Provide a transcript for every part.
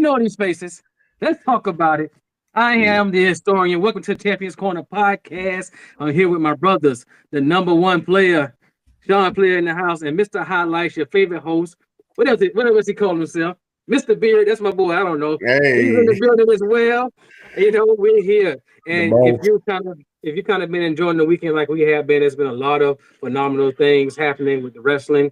know these faces. Let's talk about it. I am the historian. Welcome to the Champions Corner podcast. I'm here with my brothers, the number one player, Sean Player in the house, and Mr. Highlights, your favorite host. What else? What else he calling himself? Mr. Beard. That's my boy. I don't know. He's in the Hey, building as well. We're here. the And boss. if you kind of been enjoying the weekend like we have been, there's been a lot of phenomenal things happening with the wrestling.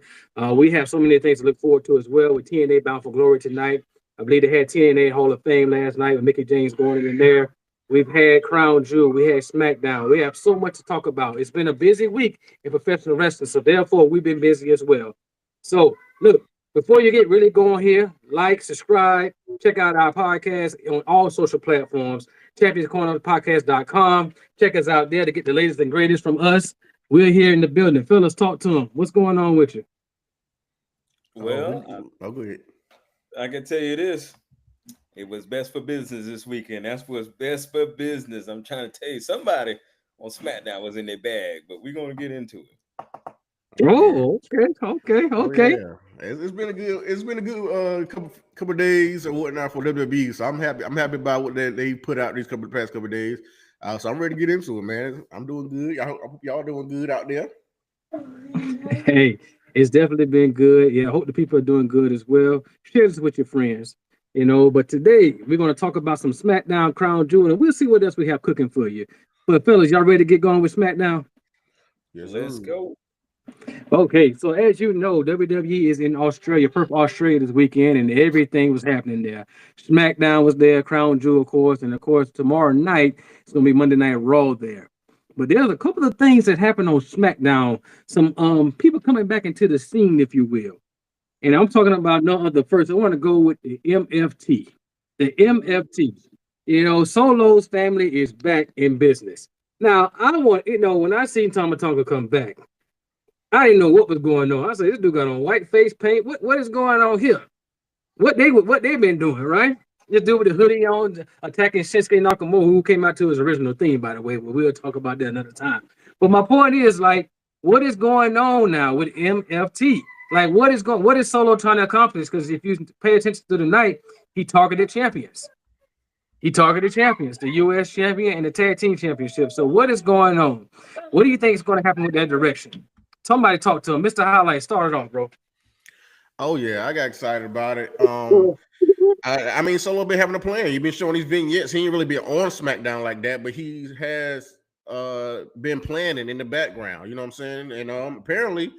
We have so many things to look forward to as well with TNA Bound for Glory tonight. I believe they had TNA Hall of Fame last night with Mickey James going in there. We've had Crown Jewel. We had SmackDown. We have so much to talk about. It's been a busy week in professional wrestling, so therefore we've been busy as well. So look, before you get really going here, like, subscribe, check out our podcast on all social platforms, championscornerpodcast.com. Check us out there to get the latest and greatest from us. We're here in the building. Fellas, talk to them. What's going on with you? Well, Go ahead. I can tell you this. It was best for business this weekend. That's what's best for business. I'm trying to tell you, somebody on SmackDown was in their bag, but we're going to get into it. Oh, okay. Oh, yeah. It's been a good couple of days or whatnot for WWE. So I'm happy. I'm happy about what they put out these past couple of days. So I'm ready to get into it, man. I'm doing good. I hope y'all doing good out there. Hey, it's definitely been good. Yeah, I hope the people are doing good as well. Share this with your friends, But today we're going to talk about some SmackDown Crown Jewel, and we'll see what else we have cooking for you. But fellas, y'all ready to get going with SmackDown? Yes, Let's go. Okay, so as you know, WWE is in Australia, Perth, Australia this weekend, and everything was happening there. SmackDown was there, Crown Jewel, of course, and of course, tomorrow night it's going to be Monday Night Raw there. But there's a couple of things that happened on SmackDown. Some people coming back into the scene, if you will. And I'm talking about no other first. I want to go with the MFT. The MFT. Solo's family is back in business. Now, when I seen Tama Tonga come back, I didn't know what was going on. I said, this dude got on white face paint. What is going on here? What they've been doing, right? This dude with the hoodie on, attacking Shinsuke Nakamura, who came out to his original theme, by the way. But we'll talk about that another time. But my point is, what is going on now with MFT? What is Solo trying to accomplish? Because if you pay attention to the night, he targeted champions. The U.S. champion and the tag team championship. So what is going on? What do you think is going to happen with that direction? Somebody talk to him. Mr. Highlight, start it off, bro. Oh yeah, I got excited about it. I mean, Solo been having a plan. He's been showing these vignettes. He ain't really been on SmackDown like that, but he has been planning in the background. You know what I'm saying? And apparently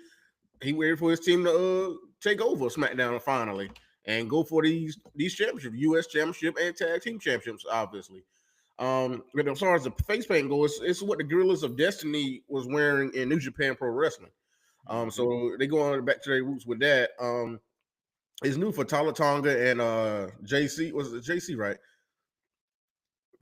he waited for his team to take over SmackDown finally and go for these championships, U.S. Championship and Tag Team Championships, obviously. But as far as the face paint goes, it's what the Gorillas of Destiny was wearing in New Japan Pro Wrestling. So they go on back to their roots with that. It's new for Tama Tonga and JC. Was it JC, right?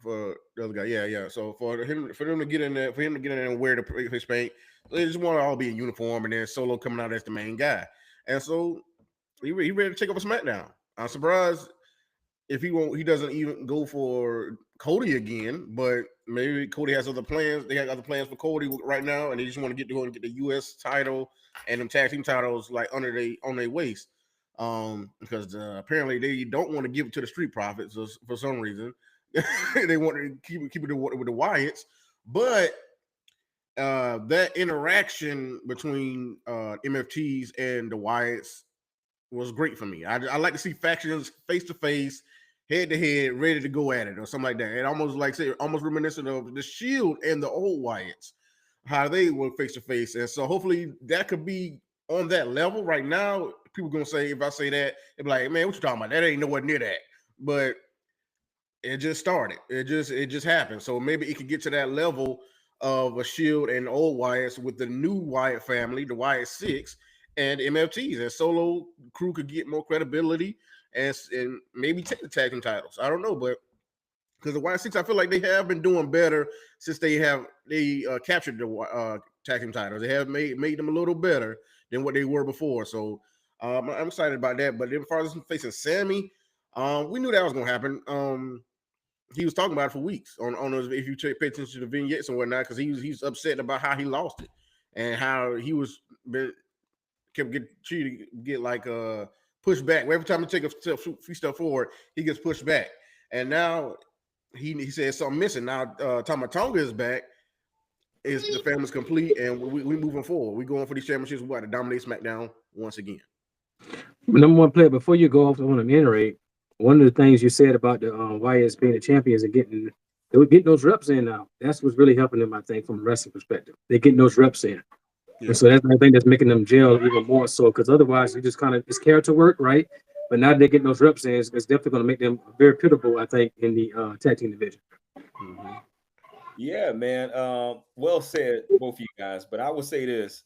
For the other guy, yeah. So for them to get in there, and wear the face paint, they just want to all be in uniform, and then Solo coming out as the main guy. And so he ready to take over SmackDown. I'm surprised if he doesn't even go for Cody again, but maybe Cody has other plans. They got other plans for Cody right now, and they just want to go and get the U.S. title and them tag team titles on their waist. Because apparently they don't want to give it to the Street Profits for some reason. They want to keep it with the Wyatts, but that interaction between MFTs and the Wyatts was great for me. I like to see factions face to face, head to head, ready to go at it or something like that. And almost reminiscent of the Shield and the old Wyatts, how they were face to face. And so hopefully that could be on that level. Right now, people gonna say, if I say that, they'll be like, man, what you talking about? That ain't nowhere near that. But it just started. It just happened. So maybe it could get to that level of a Shield and old Wyatts with the new Wyatt family, the Wyatt Six, and MFTs. And Solo crew could get more credibility and maybe take the tag team titles. I don't know, but because the Wyatt Six, I feel like they have been doing better since they captured the tag team titles. They have made them a little better than what they were before. So I'm excited about that. But as far as facing Sammy, we knew that was going to happen. He was talking about it for weeks on those, if you pay attention to the vignettes and whatnot, because he's upset about how he lost it and how he was kept get treated, get like pushed back. Every time he take a few steps forward, he gets pushed back. And now he says something missing. Now Tama Tonga is back. Is the family's complete, and we moving forward. We going for these championships. We got to dominate SmackDown once again. Number one player, before you go off on an iterate, one of the things you said about the Wyatts being the champions and getting those reps in now. That's what's really helping them, I think, from a wrestling perspective. They're getting those reps in. Yeah. And so that's I think that's making them gel even more so, because otherwise you just kind of it's character work, right? But now they're getting those reps in. It's definitely going to make them very pivotal, I think, in the tag team division. Mm-hmm. Yeah, man. Well said, both of you guys. But I would say this: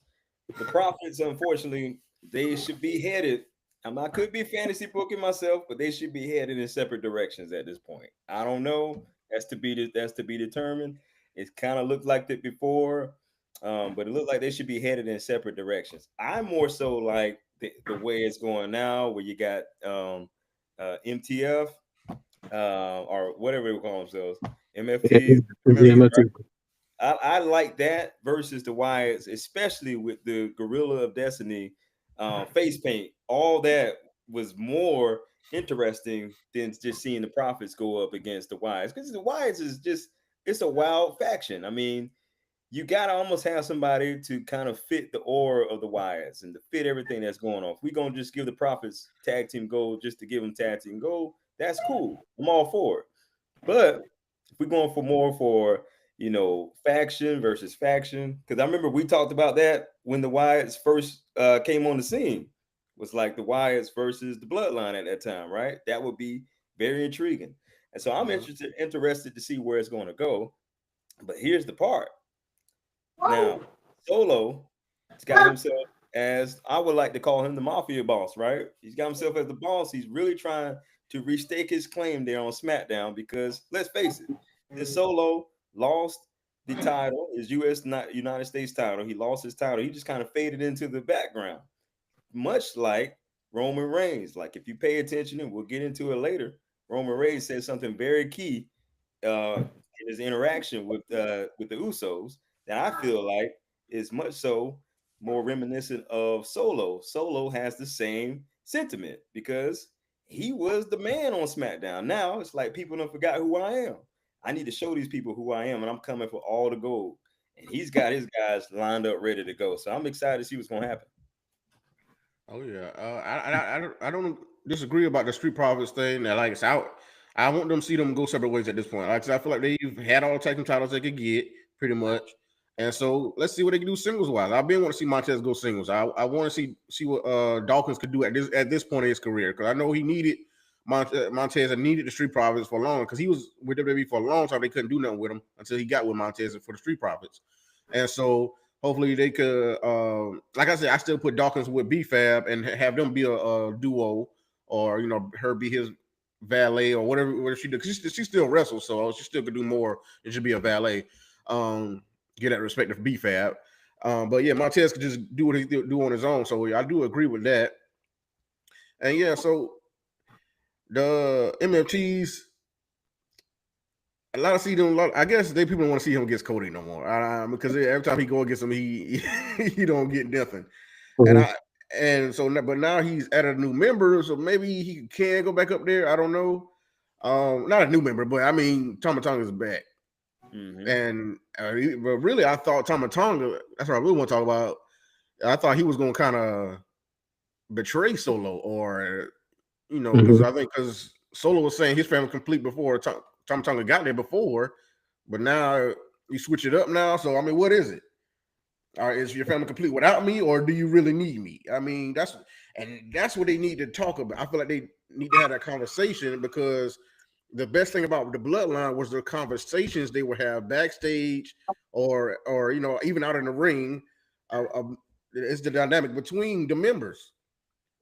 the Profits, unfortunately, they should be headed. I could be fantasy booking myself, but they should be headed in separate directions at this point. I don't know. That's to be determined. It kind of looked like that before, but it looked like they should be headed in separate directions. I'm more so like the way it's going now, where you got MTF or whatever they call themselves, MFTs. Right? I like that versus the Wyatts, especially with the Gorilla of Destiny face paint. All that was more interesting than just seeing the Profits go up against the Wyatts, because the Wyatts is just it's a wild faction. I mean, you gotta almost have somebody to kind of fit the aura of the Wyatts and to fit everything that's going on. If we're gonna just give the Profits tag team gold just to give them tag team gold, that's cool. I'm all for it. But if we're going for more for faction versus faction, because I remember we talked about that when the Wyatts first came on the scene, was like the Wyatts versus the Bloodline at that time, right? That would be very intriguing. And so I'm interested to see where it's going to go. But here's the part. Now, Solo has got himself as, I would like to call him, the mafia boss, right? He's got himself as the boss. He's really trying to restake his claim there on SmackDown, because let's face it, this Solo lost the title, his United States title. He lost his title. He just kind of faded into the background, much like Roman Reigns. Like, if you pay attention, and we'll get into it later, Roman Reigns said something very key in his interaction with the Usos that I feel like is much so more reminiscent of Solo. Solo has the same sentiment because he was the man on SmackDown. Now it's like people don't forgot who I am. I need to show these people who I am, and I'm coming for all the gold. And he's got his guys lined up, ready to go. So I'm excited to see what's going to happen. Oh yeah, I don't disagree about the Street Profits thing. That like it's out. I want them to see them go separate ways at this point. Like, I feel like they've had all the tag team titles they could get, pretty much. And so let's see what they can do singles wise. I've been want to see Montez go singles. I want to see what Dawkins could do at this point in his career, because I know he needed Montez and needed the Street Profits for long, because he was with WWE for a long time. They couldn't do nothing with him until he got with Montez for the Street Profits. And so hopefully they could, like I said, I still put Dawkins with B-Fab and have them be a duo, or her be his valet or whatever she does. She still wrestles, so she still could do more than just be a valet. Get that respect for B-Fab. But yeah, Montez could just do what he do on his own. So I do agree with that. And yeah, so the MFTs, I guess people don't want to see him against Cody no more. Because every time he go against him, he don't get nothing. Mm-hmm. But now he's added a new member, so maybe he can go back up there. I don't know. Not a new member, but I mean, Tama Tonga is back. Mm-hmm. And but really, I thought Tama Tonga, that's what I really want to talk about. I thought he was going to kind of betray Solo, or because I think because Solo was saying his family complete before Tama Tonga got there before, but now you switch it up now. So I mean, what is it? Is your family complete without me, or do you really need me? I mean, that's what they need to talk about. I feel like they need to have that conversation, because the best thing about the Bloodline was the conversations they would have backstage, or even out in the ring. It's the dynamic between the members,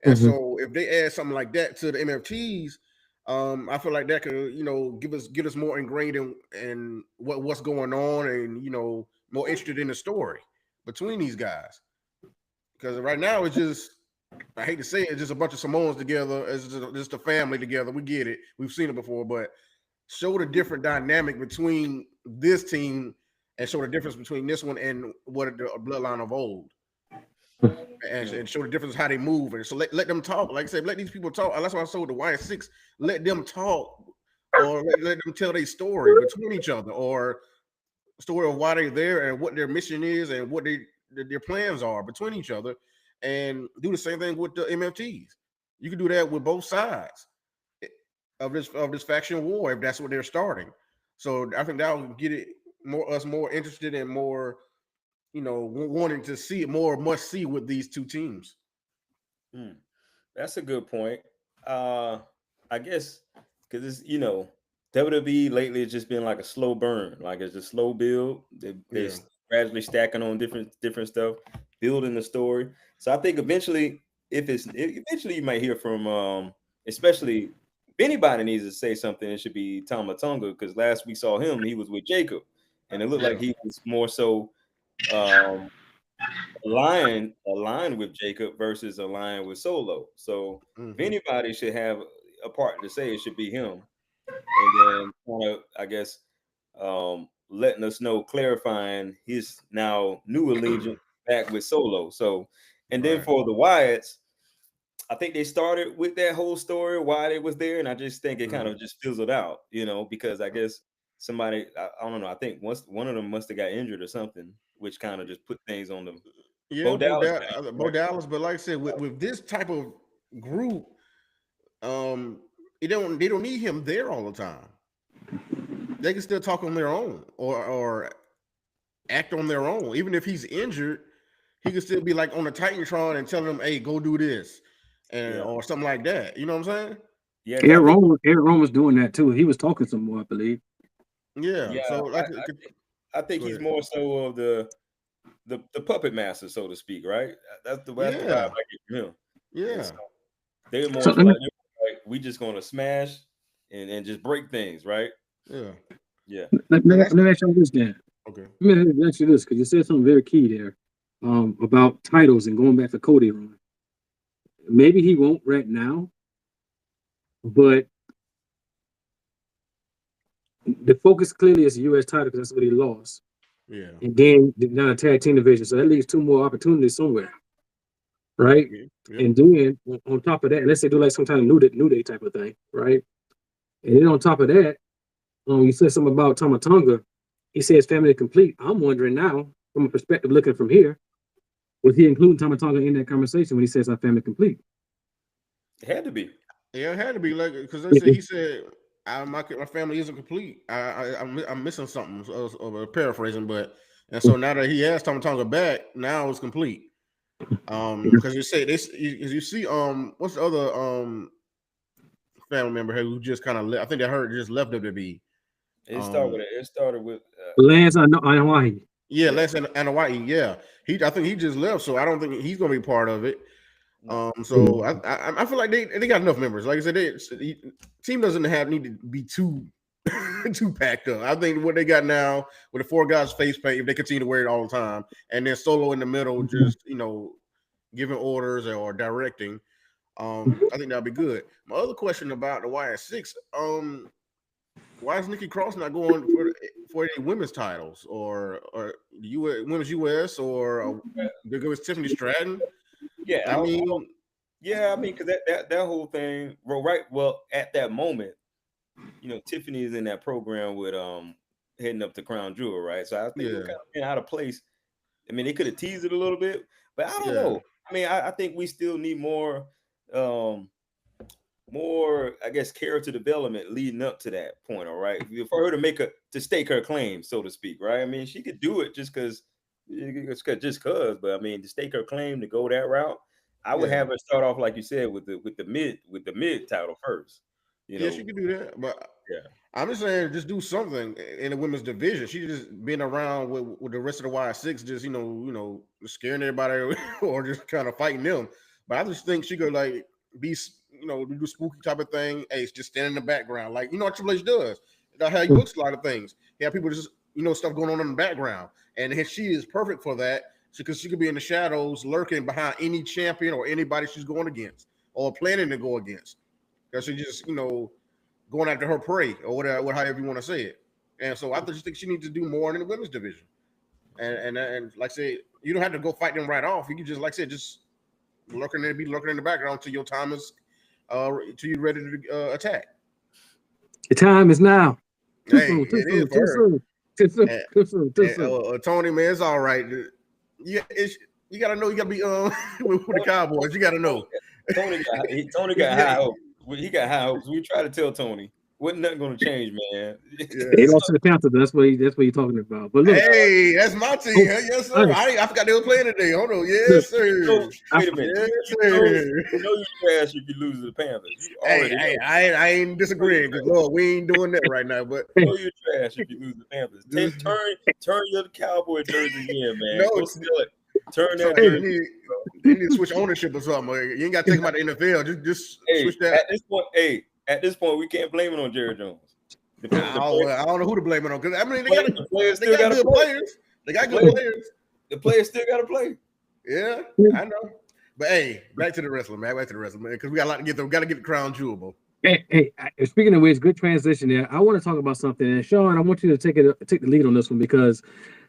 and so if they add something like that to the MFTs, I feel like that could get us more ingrained in what's going on, and more interested in the story between these guys. Because right now it's just, I hate to say it, it's just a bunch of Samoans together. It's just a family together. We get it. We've seen it before, but show the different dynamic between this team and show the difference between this one and what the Bloodline of old. and show the difference how they move. And so let them talk. Like I said, let these people talk. That's why I sold the YS6. Let them talk, or let them tell their story between each other, or story of why they're there and what their mission is and what their plans are between each other, and do the same thing with the MFTs. You can do that with both sides of this faction war if that's what they're starting. So I think that will get it more interested and more, wanting to see it, more must see with these two teams. That's a good point. I guess because it's WWE lately has just been like a slow burn, like it's a slow build. They're gradually stacking on different stuff, building the story. So I think eventually, eventually you might hear from especially if anybody needs to say something, it should be Tama Tonga, because last we saw him, he was with Jacob, and it looked like he was more so aligned with Jacob versus aligned with Solo. So if anybody should have a part to say, it should be him. And then kind of, I guess, letting us know, clarifying his now new allegiance back with Solo. So, and then for the Wyatts, I think they started with that whole story why they was there, and I just think it kind of just fizzled out, because I guess somebody, I don't know, I think one of them must have got injured or something, which kind of just put things on them. Yeah, Bo Dallas. But like I said, with this type of group, they don't need him there all the time. They can still talk on their own or act on their own. Even if he's injured, he can still be like on the Titantron and telling them, "Hey, go do this," or something like that. You know what I'm saying? Yeah, Aaron Rowan was doing that too. He was talking some more, I believe. Yeah. So I think he's more so of the puppet master, so to speak, right? That's the vibe I get from him. Yeah. So they're more so like, we just gonna smash and just break things, right? Yeah. Let me ask you this, Dan. Okay. Let me ask you this, because you said something very key there about titles and going back to Cody Rhodes. Maybe he won't right now, but the focus clearly is the U.S. title because that's what he lost. Yeah. And then now the tag team division, so that leaves two more opportunities somewhere, right? Yeah. And then on top of that, let's say do like some kind of new day type of thing, right? And then on top of that, you said something about Tama Tonga. He says family complete. I'm wondering now, from a perspective looking from here, was he including Tama Tonga in that conversation when he says our family complete? It had to be. Yeah, it had to be, like, because he said my family isn't complete. I'm missing something, of paraphrasing, and so now that he has Tama Tonga back, now it's complete. Because you say this, you see, what's the other family member here who just kind of left? I think just left WWE. It started with Lance Anoa'i. Yeah, Lance Anoa'i. Yeah, I think he just left, so I don't think he's going to be part of it. So I feel like they got enough members. Like I said, the team doesn't need to be too packed up. I think what they got now with the four guys face paint, if they continue to wear it all the time, and then Solo in the middle, just giving orders or directing, I think that'll be good. My other question about the YS6, why is Nikki Cross not going for any women's titles or the women's US or there goes Tiffany Stratton? Yeah, I mean, because that whole thing, right? Well, at that moment, Tiffany is in that program with heading up to Crown Jewel, right? So I think we're kind of out of place. I mean, they could have teased it a little bit, but I don't know. I mean, I think we still need more, I guess, character development leading up to that point. All right, for her to stake her claim, so to speak, right? I mean, she could do it just because, but I mean, to stake her claim to go that route, I would have her start off like you said with the mid title first. Yeah, she could do that, but I'm just saying, just do something in the women's division. She just been around with the rest of the Y6, just scaring everybody or just kind of fighting them. But I just think she could be do spooky type of thing. Hey, it's just stand in the background, like what Triple H does. That's how he books a lot of things. He have people just stuff going on in the background, and she is perfect for that because she could be in the shadows, lurking behind any champion or anybody she's going against or planning to go against. Because she just going after her prey or whatever, however you want to say it. And so I just think she needs to do more in the women's division. And like I said, You don't have to go fight them right off. You can just, like I said, just lurking in the background till your time is, till you're ready to attack. The time is now. Too Hey, soon, too it soon, is too for soon, too soon, her. too soon, too soon. Tony, man, it's all right. You gotta know. You gotta be with the Cowboys. You gotta know. Tony got high hopes. He got high hopes. We try to tell Tony, wasn't nothing going to change, man. They lost to the Panthers. That's what you're talking about. But look, hey, that's my team. Yes, sir. I forgot they were playing today. Hold on. Yes, sir. Wait a minute. Yes, you know you trash if you lose to the Panthers. I ain't disagreeing because Lord, we ain't doing that right now. But you know you're trash if you lose to the Panthers. Turn your Cowboy jersey in, man. No, go steal it. Turn that jersey. They need to switch ownership or something. You ain't got to take them out the NFL. Just switch that. At this point, we can't blame it on Jerry Jones. I don't know who to blame it on because I mean they got good players. They got good players. The players still got to play. Yeah, I know. But hey, back to the wrestling, man. Because we got a lot to get through. We got to get the crown jewel. Hey, speaking of which, good transition there. I want to talk about something, and Sean, I want you to take the lead on this one because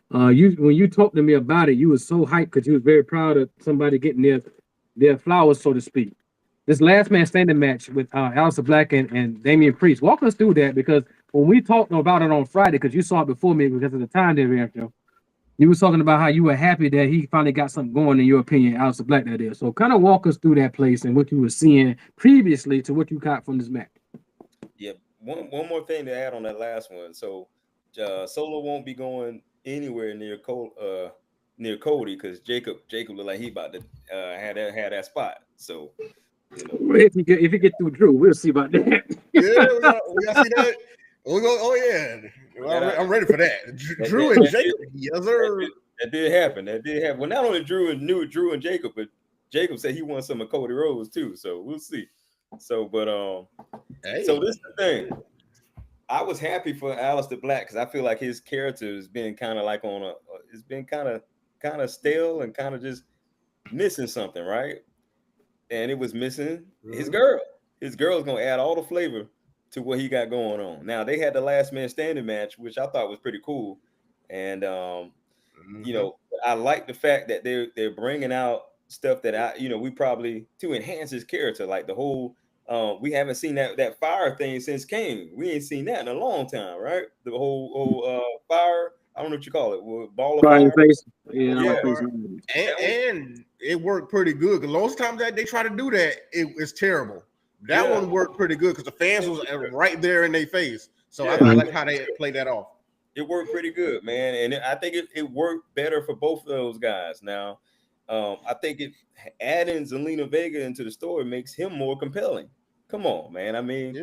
when you talked to me about it, you was so hyped because you was very proud of somebody getting their flowers, so to speak. This last man standing match with Aleister Black and Damian Priest. Walk us through that because when we talked about it on Friday, because you saw it before me because of the time difference, you was talking about how you were happy that he finally got something going in your opinion, Aleister Black that is. So kind of walk us through that place and what you were seeing previously to what you got from this match. Yeah, one more thing to add on that last one. So Solo won't be going anywhere near Cody because Jacob looked like he about to had that spot. So if you get through Drew, we'll see about that. Yeah, we gotta see that. Oh yeah, I'm ready for that. Drew and Jacob, yes sir. That did happen. Well, not only Drew and Jacob, but Jacob said he wants some of Cody Rhodes too. So we'll see. So, but so this is the thing. I was happy for Aleister Black because I feel like his character has been kind of like it's been kind of stale and kind of just missing something, right? And it was missing his girl. His girl's gonna add all the flavor to what he got going on. Now they had the last man standing match, which I thought was pretty cool, and I like the fact that they're bringing out stuff that we probably to enhance his character, like the whole. We haven't seen that fire thing since Kane. We ain't seen that in a long time, right? The whole fire. I don't know what you call it. Ball of fire. Face. And it worked pretty good. Because most times that they try to do that, it's terrible. That one worked pretty good because the fans was right there in their face. So I like how they played that off. It worked pretty good, man, and I think it worked better for both of those guys. Now, I think adding Zelina Vega into the story makes him more compelling. Come on, man. I mean,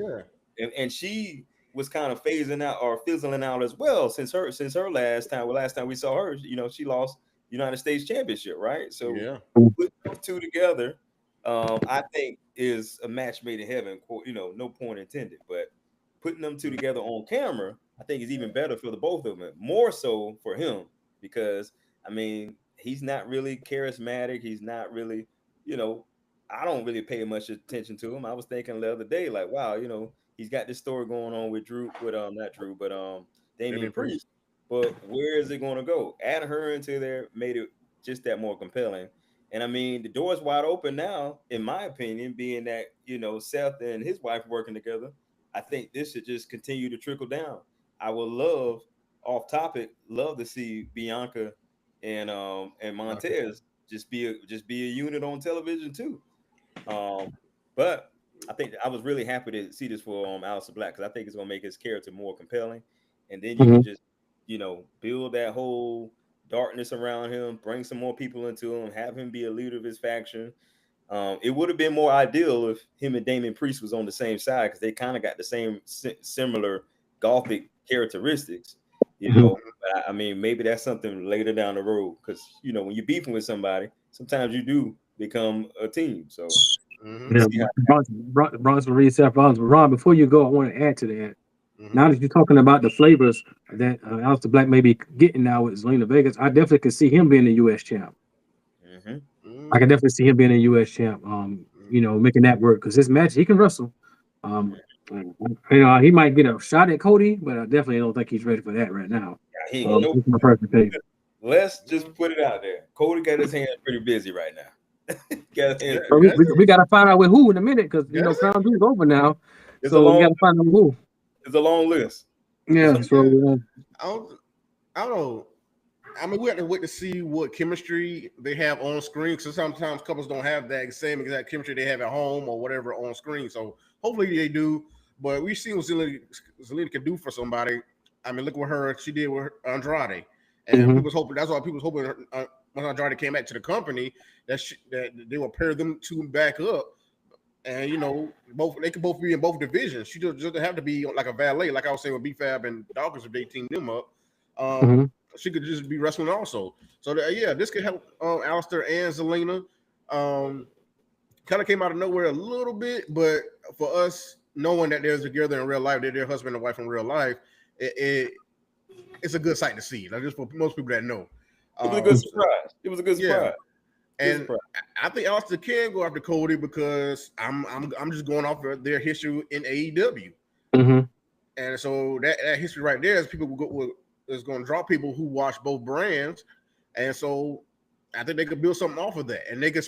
and she was kind of phasing out or fizzling out as well since her last time we saw her. She lost United States Championship, right? So put those two together, I think is a match made in heaven. No point intended, but putting them two together on camera, I think is even better for the both of them. More so for him because I mean he's not really charismatic. He's not really, I don't really pay much attention to him. I was thinking the other day, like, wow, he's got this story going on with Damian Priest. But where is it going to go? Add her into there made it just that more compelling. And I mean, the door's wide open now, in my opinion, being that, Seth and his wife working together. I think this should just continue to trickle down. I would love to see Bianca and Montez just be a unit on television too. But I think I was really happy to see this for Aleister Black because I think it's gonna make his character more compelling, and then you can just build that whole darkness around him, bring some more people into him, have him be a leader of his faction. It would have been more ideal if him and Damian Priest was on the same side because they kind of got the same similar gothic characteristics, But I mean, maybe that's something later down the road because when you're beefing with somebody, sometimes you do become a team. So, Bronson Reed, Seth Rollins. Ron, before you go, I want to add to that. Now that you're talking about the flavors that Aleister Black may be getting now with Zelina Vega, I definitely could see him being a U.S. champ. I can definitely see him being a U.S. champ. Making that work because this match he can wrestle. He might get a shot at Cody, but I definitely don't think he's ready for that right now. My personal opinion. Let's just put it out there. Cody got his hands pretty busy right now. Got his hands So pretty busy. we got to find out with who in a minute because you know Yes. Crown Jewel's over now. It's So a we long, got to find out who. it's a long list. Yeah. So I don't know. I mean, we have to wait to see what chemistry they have on screen. Because sometimes couples don't have that same exact chemistry they have at home or whatever on screen. So hopefully they do. But we've seen what Zelina can do for somebody. I mean, look what she did with Andrade, and people was hoping. That's why people was hoping when Andrade came back to the company that they will pair them two back up. And you know, they could both be in both divisions. She just doesn't have to be like a valet, like I was saying with B-Fab and Dawkins if they teamed them up. She could just be wrestling also. So this could help Alistair and Zelina. Kind of came out of nowhere a little bit, but for us knowing that they're together in real life, they're their husband and wife in real life, it's a good sight to see. Like just for most people that know. It was a good surprise. It was a good surprise. And I think Alistair can go after Cody because I'm just going off of their history in AEW, and so that history right there is is going to draw people who watch both brands, and so I think they could build something off of that, and they could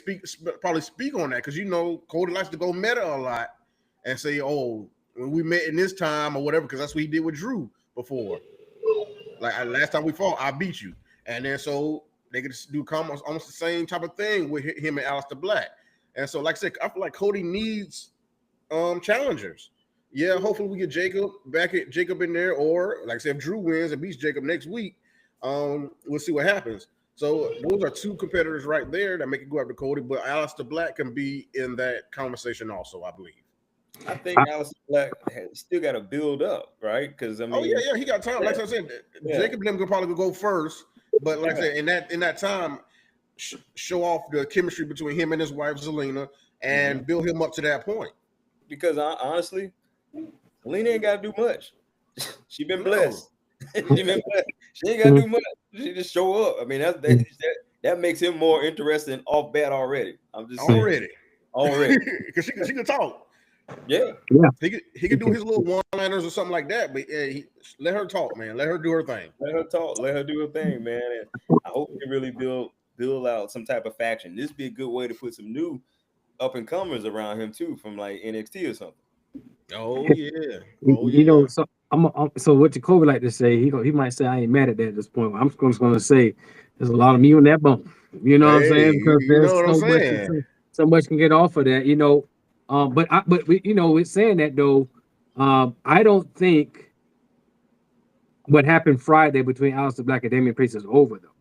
probably speak on that because you know Cody likes to go meta a lot and say, "Oh, when we met in this time or whatever," because that's what he did with Drew before. Like last time we fought, I beat you, and then so. They could do almost the same type of thing with him and Aleister Black. And so, like I said, I feel like Cody needs challengers. Yeah, hopefully we get Jacob in there, or like I said, if Drew wins and beats Jacob next week, we'll see what happens. So those are two competitors right there that make it go after Cody, but Aleister Black can be in that conversation also, I believe. I think Aleister Black has still got to build up, right? Because I mean, he got time. Like I said, Jacob and them could probably go first. But like I said, in that time, show off the chemistry between him and his wife Zelina, and build him up to that point. Because honestly, Zelina ain't got to do much. She been blessed. She been blessed. She ain't got to do much. She just show up. I mean, that makes him more interesting off bat already. I'm just saying. Already, because she can talk. Yeah. He could do his little one-liners or something like that, but let her talk, man. Let her do her thing. Let her talk. Let her do her thing, man. And I hope they really build out some type of faction. This be a good way to put some new up and comers around him too, from like NXT or something. Oh yeah. You know, so so what Jacoby like to say, he might say I ain't mad at that at this point. I'm just going to say there's a lot of meat on that bone. You know what I'm saying? Because there's so much can get off of that. You know. But you know, with saying that though, I don't think what happened Friday between Aleister Black and Damian Priest is over though.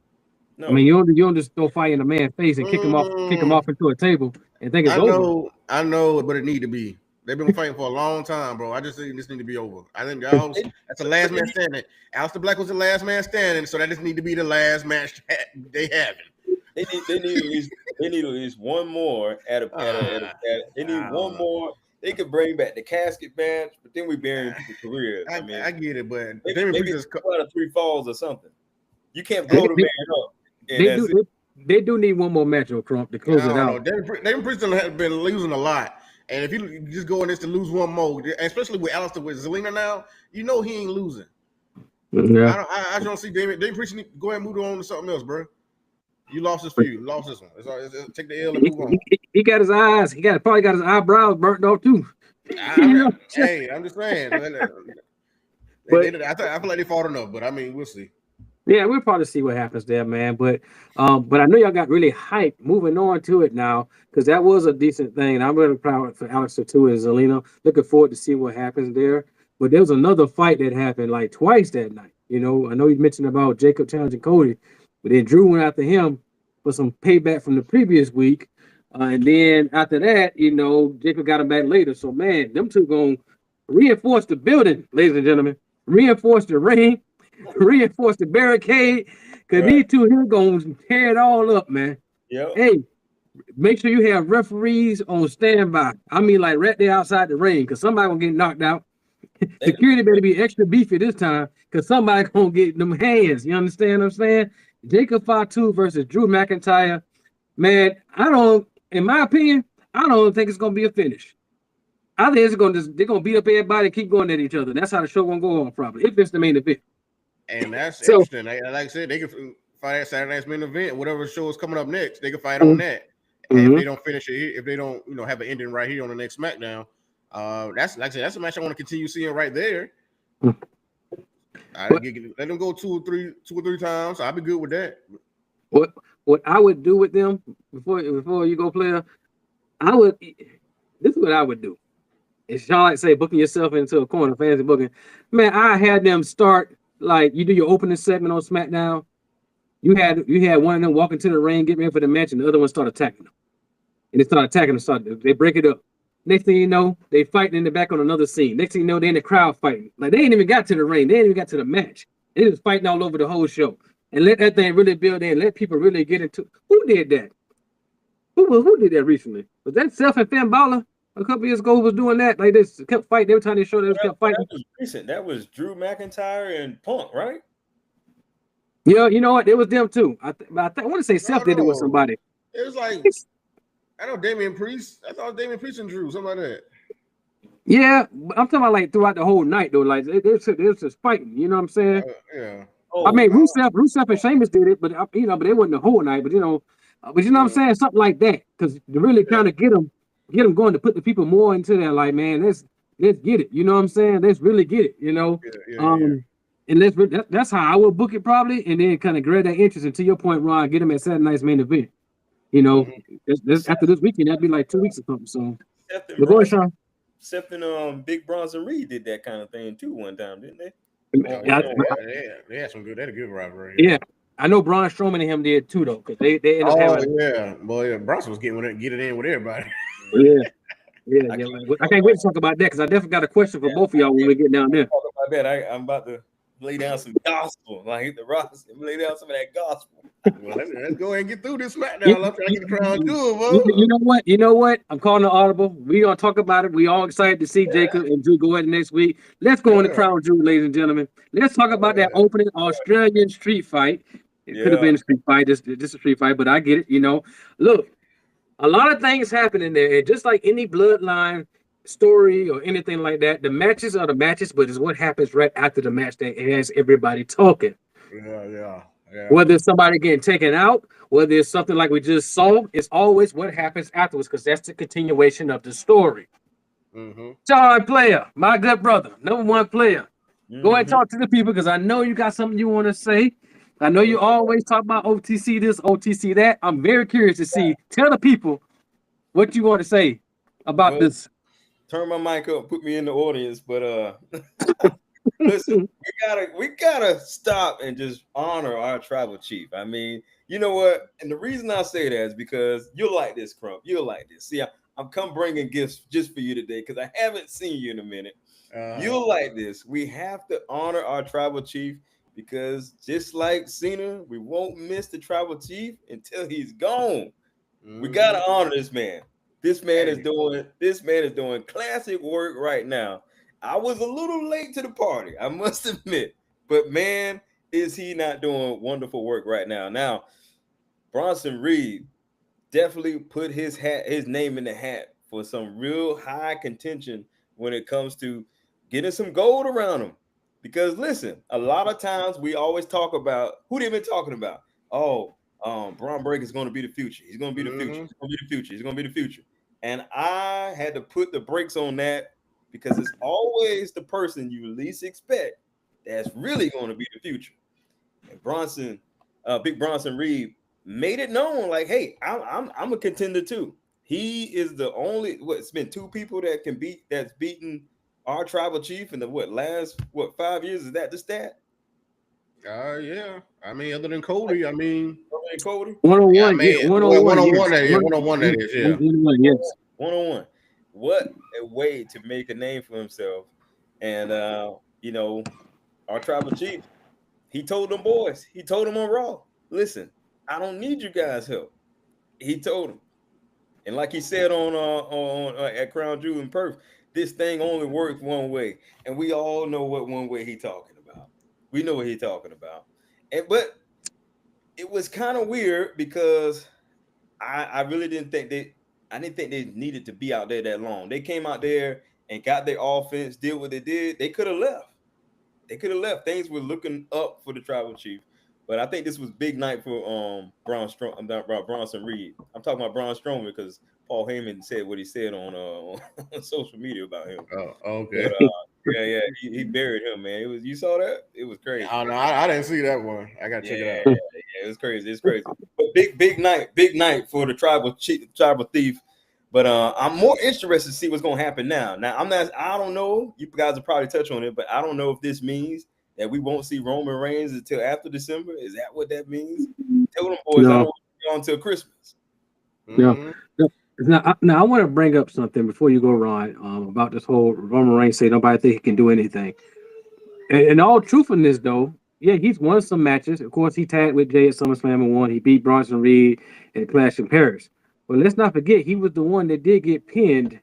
No. I mean, you don't just throw fire in a man's face and kick him off into a table and think it's over. I know, but it need to be. They've been fighting for a long time, bro. I just think this need to be over. I think that's the last man standing. Aleister Black was the last man standing, so that just need to be the last match they having. They need at least one more at a they need one more. They could bring back the casket match, but then we bury people's careers. I mean, I get it, but maybe just out of 3 falls or something. You can't blow the man up. They do need one more match on Trump to close it out. Damian Priest have been losing a lot, and if you just go in this to lose one more, especially with Aleister with Zelina now, you know he ain't losing. Yeah, I don't see Damian Priest go ahead and move on to something else, bro. You lost this feud. You lost this one. It's take the L and move on. He got his eyes. Probably got his eyebrows burnt off too. Hey, I'm just saying. I feel like they fought enough, but I mean, we'll see. Yeah, we'll probably see what happens there, man. But I know y'all got really hyped moving on to it now because that was a decent thing. And I'm really proud for Aleister too and Zelina. Looking forward to see what happens there. But there was another fight that happened like twice that night. You know, I know you mentioned about Jacob challenging Cody. But then Drew went after him for some payback from the previous week. And then after that, you know, Jacob got him back later. So, man, them two going to reinforce the building, ladies and gentlemen. Reinforce the ring. Reinforce the barricade. Because these two here going to tear it all up, man. Yep. Hey, make sure you have referees on standby. I mean, like right there outside the ring because somebody going to get knocked out. Security better be extra beefy this time because somebody going to get them hands. You understand what I'm saying? Jacob Fatu versus Drew McIntyre. Man, in my opinion, I don't think it's gonna be a finish. I think they're gonna beat up everybody and keep going at each other. That's how the show gonna go on, probably, if it's the main event. And that's interesting. Like I said, they can fight at Saturday night's main event. Whatever show is coming up next, they can fight on that. And if they don't finish it, if they don't, have an ending right here on the next SmackDown, that's like I said, that's a match I want to continue seeing right there. Let them go two or three times. I'll be good with that. What I would do with them before you go, player, this is what I would do. It's y'all like say booking yourself into a corner, fantasy booking. Man, I had them start like you do your opening segment on SmackDown. You had one of them walk into the ring, get ready for the match, and the other one start attacking them. And they start attacking them, they break it up. Next thing you know, they fighting in the back on another scene. Next thing you know, they're in the crowd fighting. Like they ain't even got to the ring. They ain't even got to the match. They just fighting all over the whole show. And let that thing really build in. Let people really get into. Who did that? Who did that recently? Was that Seth and Finn Balor a couple years ago who was doing that? Like they kept fighting every time they showed. They kept fighting. That was recent. That was Drew McIntyre and Punk, right? Yeah, you know what? It was them too. I want to say Seth did it with somebody. It was like I know Damian Priest. I thought Damian Priest and Drew, something like that. Yeah, but I'm talking about like throughout the whole night though. Like they just fighting. You know what I'm saying? Yeah. I mean, Rusev and Sheamus did it, but but they wasn't the whole night. But you know what I'm saying? Something like that, because to really kind of get them going to put the people more into that. Like, man, let's get it. You know what I'm saying? Let's really get it. You know, and that's how I would book it probably, and then kind of grab that interest. And to your point, Ron, get them at Saturday night's main event. You know, after this weekend, that'd be like 2 weix or something. So, go ahead, Sean. Seth and Big Bronson Reed did that kind of thing too one time, didn't they? They had some good. They had a good rivalry. Yeah, I know Braun Strowman and him did too though, because they ended up having. Bronson was get it in with everybody. Yeah. I can't wait to talk about that because I definitely got a question for both of y'all when we get down there. I bet I'm about to lay down some gospel, like the Ross, lay down some of that gospel. Well, let's go ahead and get through this SmackDown. I'm trying to get the crown jewel. You know what? I'm calling the audible. We gonna talk about it. We all excited to see Jacob and Drew go ahead next week. Let's go on the crown jewel, ladies and gentlemen. Let's talk about that opening Australian street fight. It could have been a street fight, just a street fight, but I get it. You know, look, a lot of things happen in there, and just like any bloodline story or anything like that, the matches are the matches, but it's what happens right after the match that has everybody talking. Yeah. Whether it's somebody getting taken out, whether it's something like we just saw, it's always what happens afterwards, because that's the continuation of the story. John Player, my good brother, number one player. Go ahead and talk to the people, because I know you got something you want to say. I know you always talk about OTC this, OTC that. I'm very curious to see. Tell the people what you want to say about this. Turn my mic up, put me in the audience, but listen, we gotta stop and just honor our tribal chief. I mean, you know what? And the reason I say that is because you'll like this, Crump. You'll like this. See, I'm come bringing gifts just for you today because I haven't seen you in a minute. You'll like this. We have to honor our tribal chief, because just like Cena, we won't miss the tribal chief until he's gone. We gotta honor this man. This man is doing classic work right now. I was a little late to the party, I must admit, but man, is he not doing wonderful work right now? Now, Bronson Reed definitely put his name in the hat for some real high contention when it comes to getting some gold around him. Because listen, a lot of times we always talk about who they've been talking about. Braun Breaker is going to be the future. He's going to be the future. He's going to be the future. He's going to be the future. And I had to put the brakes on that, because it's always the person you least expect that's really going to be the future. And Big Bronson Reed made it known, like, hey, I'm a contender too. He is the only. It's been two people that's beaten our tribal chief in the last 5 years? Is that the stat? Yeah. I mean, other than Cody, Cody. 101. Yeah, One-on-one. That is. 101. That is. Yeah. 101. Yes. 101. What a way to make a name for himself. And our tribal chief, he told them boys, he told them on Raw, listen, I don't need you guys' help. He told them. And like he said on at Crown Jewel in Perth, this thing only works one way. And we all know what one way he's talking about. We know what he's talking about. But it was kind of weird, because I really didn't think they needed to be out there that long. They came out there and got their offense, did what they did. They could have left. Things were looking up for the tribal chief. But I think this was big night for Bronson Reed. I'm talking about Braun Strowman because Paul Heyman said what he said on on social media about him. Oh, okay. But, yeah, he buried him, man. You saw that? It was crazy. Oh no, I didn't see that one. I gotta check it out. Yeah, it was crazy. It's crazy. But big night for the tribal thief. But I'm more interested to see what's gonna happen now. Now I don't know. You guys will probably touch on it, but I don't know if this means that we won't see Roman Reigns until after December. Is that what that means? Tell them boys I don't want to go until Christmas. Mm-hmm. No. Now I want to bring up something before you go, Ron, about this whole Roman Reigns say nobody think he can do anything. In all truthfulness, though, yeah, he's won some matches. Of course, he tagged with Jay at SummerSlam and won. He beat Bronson Reed at Clash in Paris. But let's not forget, he was the one that did get pinned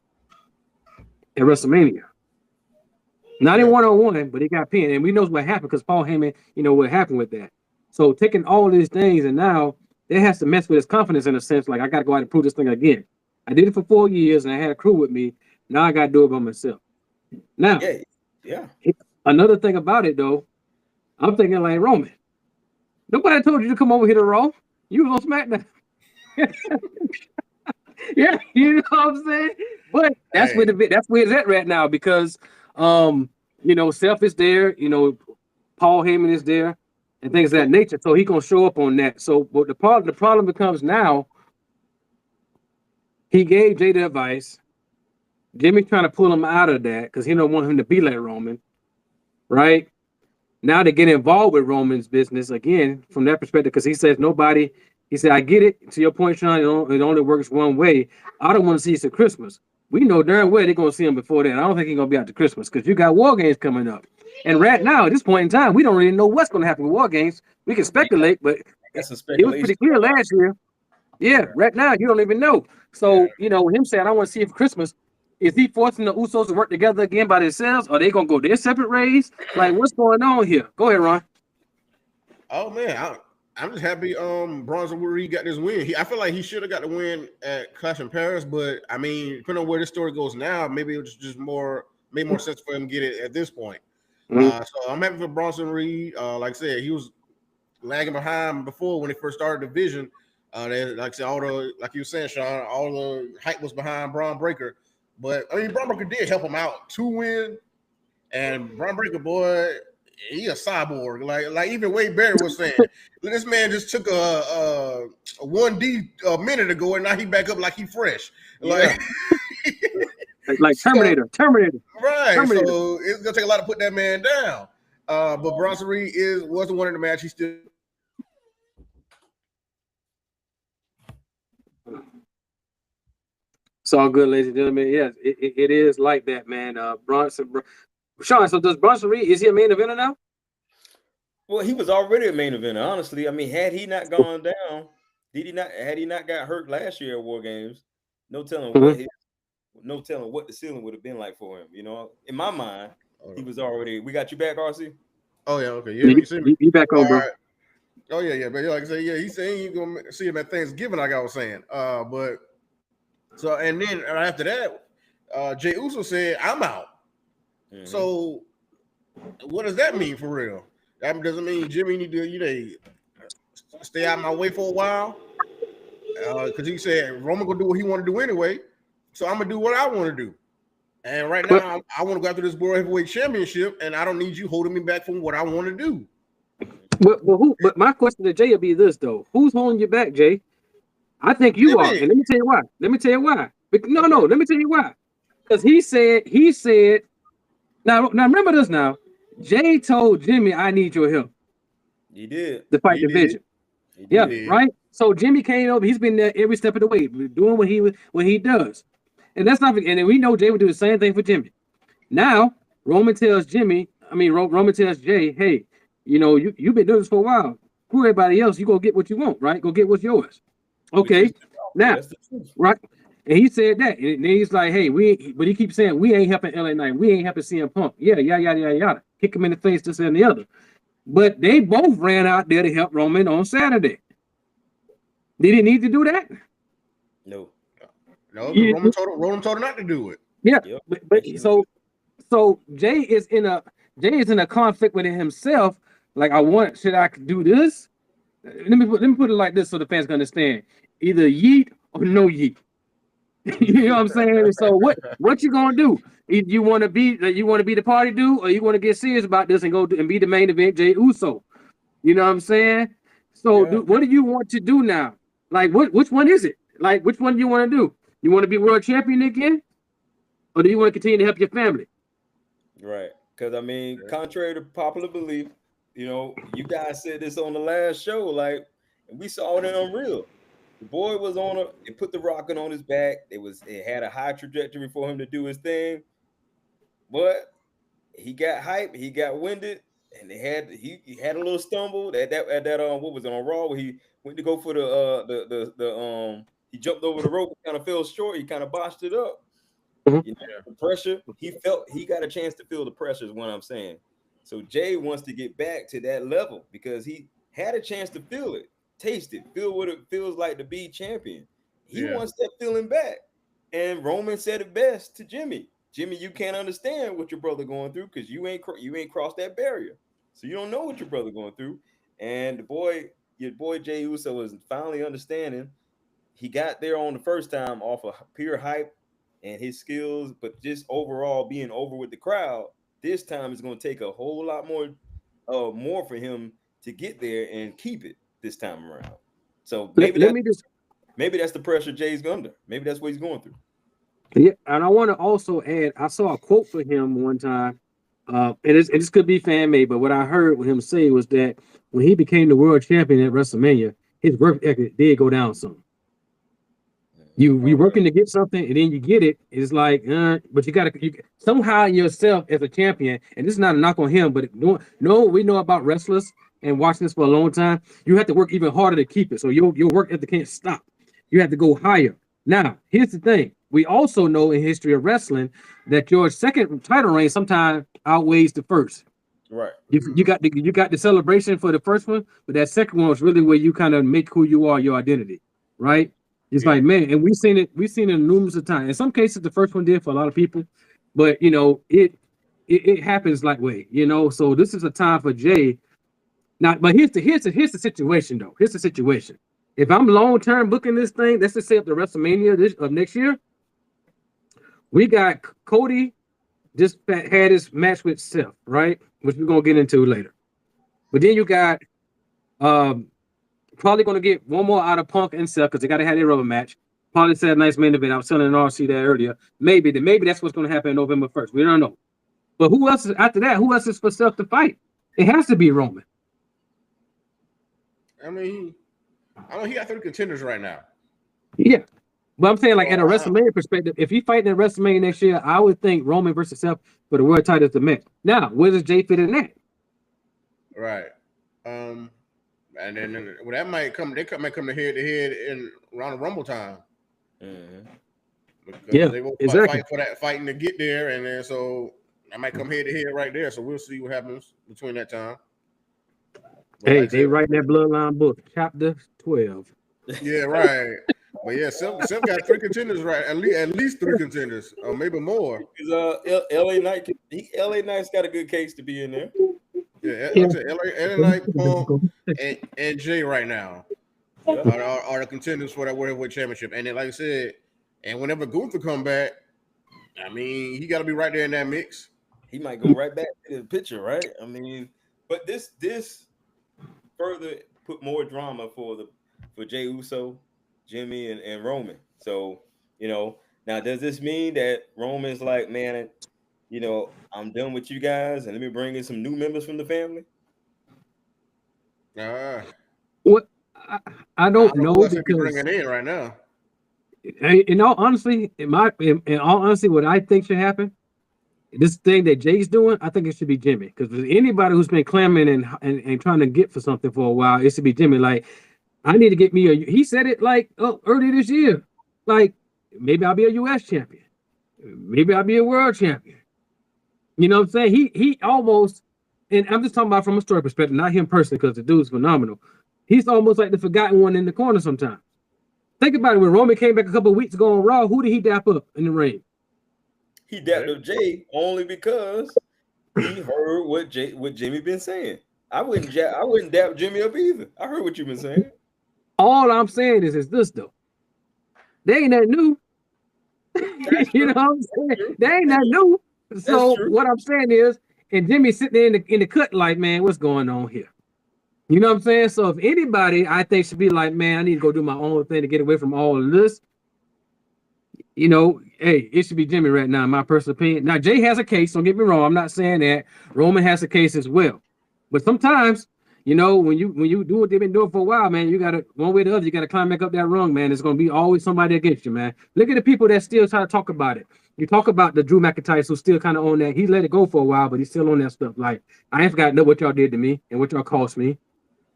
at WrestleMania. Not in one-on-one, but he got pinned. And we know what happened because Paul Heyman, what happened with that. So taking all these things and now it has to mess with his confidence in a sense. Like, I got to go out and prove this thing again. I did it for 4 years and I had a crew with me. Now I got to do it by myself. Now, yeah. Another thing about it, though, I'm thinking like Roman. Nobody told you to come over here to Raw. You was on SmackDown. Yeah, you know what I'm saying? But that's where it's at right now because Seth is there, Paul Heyman is there, and things of that nature. So he gonna show up on that. So but the problem becomes now. He gave Jay the advice. Jimmy's trying to pull him out of that because he don't want him to be like Roman, right? Now to get involved with Roman's business again from that perspective, because he says nobody. He said, I get it. To your point, Sean, it only works one way. I don't want to see you at Christmas. We know darn well they're going to see him before then. I don't think he's going to be out to Christmas because you got War Games coming up. And right now, at this point in time, we don't really know what's going to happen with War Games. We can speculate, but it was pretty clear last year. Yeah, right now, you don't even know. So, with him saying, I want to see you for Christmas, is he forcing the Usos to work together again by themselves? Or are they going to go their separate ways? Like, what's going on here? Go ahead, Ron. Oh, man, I'm just happy Bronson Reed got this win. I feel like he should have got the win at Clash in Paris, but I mean, depending on where this story goes now, maybe it was just made more sense for him to get it at this point. So I'm happy for Bronson Reed. Like I said, he was lagging behind before when they first started the division. Like I said, like you were saying, Sean, all the hype was behind Braun Breaker. But I mean, Braun Breaker did help him out to win. And Braun Breaker, boy, he a cyborg. Like even Wade Barrett was saying, this man just took a 1D a minute ago, and now he back up like he fresh. Like, like Terminator. Right. Terminator. So it's gonna take a lot to put that man down. But Bronson Reed was the one in the match. He still. It's all good, ladies and gentlemen. Yes, it is like that, man. Sean, so does Bronson Reed, is he a main eventer now? Well, he was already a main eventer, honestly. I mean, had he not gone down, had he not got hurt last year at War Games, no telling what the ceiling would have been like for him. In my mind, he was already. We got you back, RC. Oh yeah, okay, yeah. You back on, bro. Right. Oh yeah. But like I said, yeah, he's saying you're gonna see him at Thanksgiving, like I was saying. But so and then after that, Jey Uso said, "I'm out." Mm-hmm. So what does that mean for real? That doesn't mean Jimmy need to stay out of my way for a while. Because he said Roman gonna do what he want to do anyway. So I'm gonna do what I want to do. And right now I want to go after this World Heavyweight Championship, and I don't need you holding me back from what I want to do. But my question to Jay will be this though: who's holding you back, Jay? I think you are, and let me tell you why. Let me tell you why. Because he said. Now remember this. Now, Jay told Jimmy, "I need your help." He did to fight division. Yeah, right. So Jimmy came over. He's been there every step of the way, doing what he does, and that's not. And then we know Jay would do the same thing for Jimmy. Now Roman tells Jay, "Hey, you've been doing this for a while. Screw everybody else. You go get what you want, right? Go get what's yours." Okay. Now, right. And he said that, and then he's like, "Hey, but he keeps saying we ain't helping LA Knight, we ain't helping CM Punk, yada, kick him in the face, this and the other." But they both ran out there to help Roman on Saturday. Did he need to do that? No. Roman told him not to do it. Yeah, yep. but so Jay is in a conflict with himself. Like, should I do this? let me put it like this so the fans can understand: either yeet or no yeet. You know what I'm saying? So what you gonna do? Either you want to be the party dude, or you want to get serious about this and go and be the main event, Jey Uso. You know what I'm saying? So, Yeah. what do you want to do now? Like, which one is it? Like, which one do you want to do? You want to be world champion again, or do you want to continue to help your family? Right. Because I mean, contrary to popular belief, you guys said this on the last show, like, and we saw it in Unreal. The boy was it put the rocket on his back. It had a high trajectory for him to do his thing, but he got hyped, he got winded, and he had a little stumble at that what was it on Raw where he went to go for the he jumped over the rope, kind of fell short, he kind of botched it up. Mhm. The pressure, he got a chance to feel the pressure is what I'm saying. So Jey wants to get back to that level because he had a chance to feel it, taste it, feel what it feels like to be champion. He wants that feeling back. And Roman said it best to Jimmy. Jimmy, you can't understand what your brother going through because you ain't crossed that barrier. So you don't know what your brother going through. And your boy Jey Uso is finally understanding. He got there on the first time off of pure hype and his skills, but just overall being over with the crowd, this time is going to take a whole lot more for him to get there and keep it this time around. So maybe that's the pressure Jay's under. Maybe that's what he's going through. Yeah, and I want to also add, I saw a quote for him one time, and this could be fan made, but what I heard him say was that when he became the world champion at WrestleMania, his work ethic did go down some. You working to get something, and then you get it. It's like, but you somehow yourself as a champion, and this is not a knock on him, but we know about wrestlers and watching this for a long time. You have to work even harder to keep it. So your work ethic can't stop. You have to go higher. Now, here's the thing. We also know in history of wrestling that your second title reign sometimes outweighs the first. Right. You got the celebration for the first one, but that second one was really where you kind of make who you are, your identity, right? It's like, man, and we've seen it numerous of times. In some cases, the first one did for a lot of people, but it happens like way, So this is a time for Jey. Now, but here's the situation though. Here's the situation. If I'm long term booking this thing, let's just say up to WrestleMania of next year, we got Cody just had his match with Seth, right? Which we're gonna get into later. But then you got probably gonna get one more out of Punk and Seth because they gotta have their rubber match. Probably said a nice main event. I was telling RC that earlier. Maybe that's what's gonna happen November 1st. We don't know. But who else is after that? Who else is for Seth to fight? It has to be Roman. I mean, he got 3 contenders right now. Yeah. But I'm saying, like, at a WrestleMania perspective, if he fighting at WrestleMania next year, I would think Roman versus Seth for the world title is the match. Now, where does Jey fit in that? Right. And then that might come. They might come to head in around the Rumble time. Mm-hmm. Because they will fight for that fighting to get there, and then so that might come head to head right there. So we'll see what happens between that time. But hey, they write that Bloodline book, chapter 12. Yeah, right. But yeah, Seth got 3 contenders, right? At least 3 contenders, or maybe more. Because LA Knight's got a good case to be in there. Yeah. LA Knight, Punk, and Jey right now are the contenders for that World Heavyweight Championship. And then, like I said, and whenever Gunther come back, I mean, he got to be right there in that mix. He might go right back to the picture, right? I mean, but this further put more drama for Jey Uso, Jimmy, and Roman. So, now does this mean that Roman's like, man, I'm done with you guys, and let me bring in some new members from the family? What I don't know who else because bringing in right now. In all honesty, what I think should happen, this thing that Jay's doing, I think it should be Jimmy. Because anybody who's been clamoring and trying to get for something for a while, it should be Jimmy. Like, I need to get me he said it like earlier this year. Like, maybe I'll be a US champion. Maybe I'll be a world champion. You know what I'm saying? He almost, and I'm just talking about from a story perspective, not him personally, because the dude's phenomenal. He's almost like the forgotten one in the corner sometimes. Think about it. When Roman came back a couple of weeks ago on Raw, who did he dap up in the ring? He dapped up Jey only because he heard what Jimmy been saying. I wouldn't dap Jimmy up either. I heard what you've been saying. All I'm saying is this though. They ain't that new. You know what I'm saying? They ain't that new. So what I'm saying is, and Jimmy sitting there in the cut like, man, what's going on here? You know what I'm saying? So if anybody, I think should be like, man, I need to go do my own thing to get away from all of this. You know, hey, it should be Jimmy right now, in my personal opinion. Now, Jay has a case. Don't get me wrong. I'm not saying that. Roman has a case as well. But sometimes, you know, when you do what they've been doing for a while, man, you gotta one way or the other, you gotta climb back up that rung, man. There's gonna be always somebody against you, man. Look at the people that still try to talk about it. You talk about the Drew McIntyre who's still kind of on that. He let it go for a while, but he's still on that stuff. Like, I ain't forgot what y'all did to me and what y'all cost me.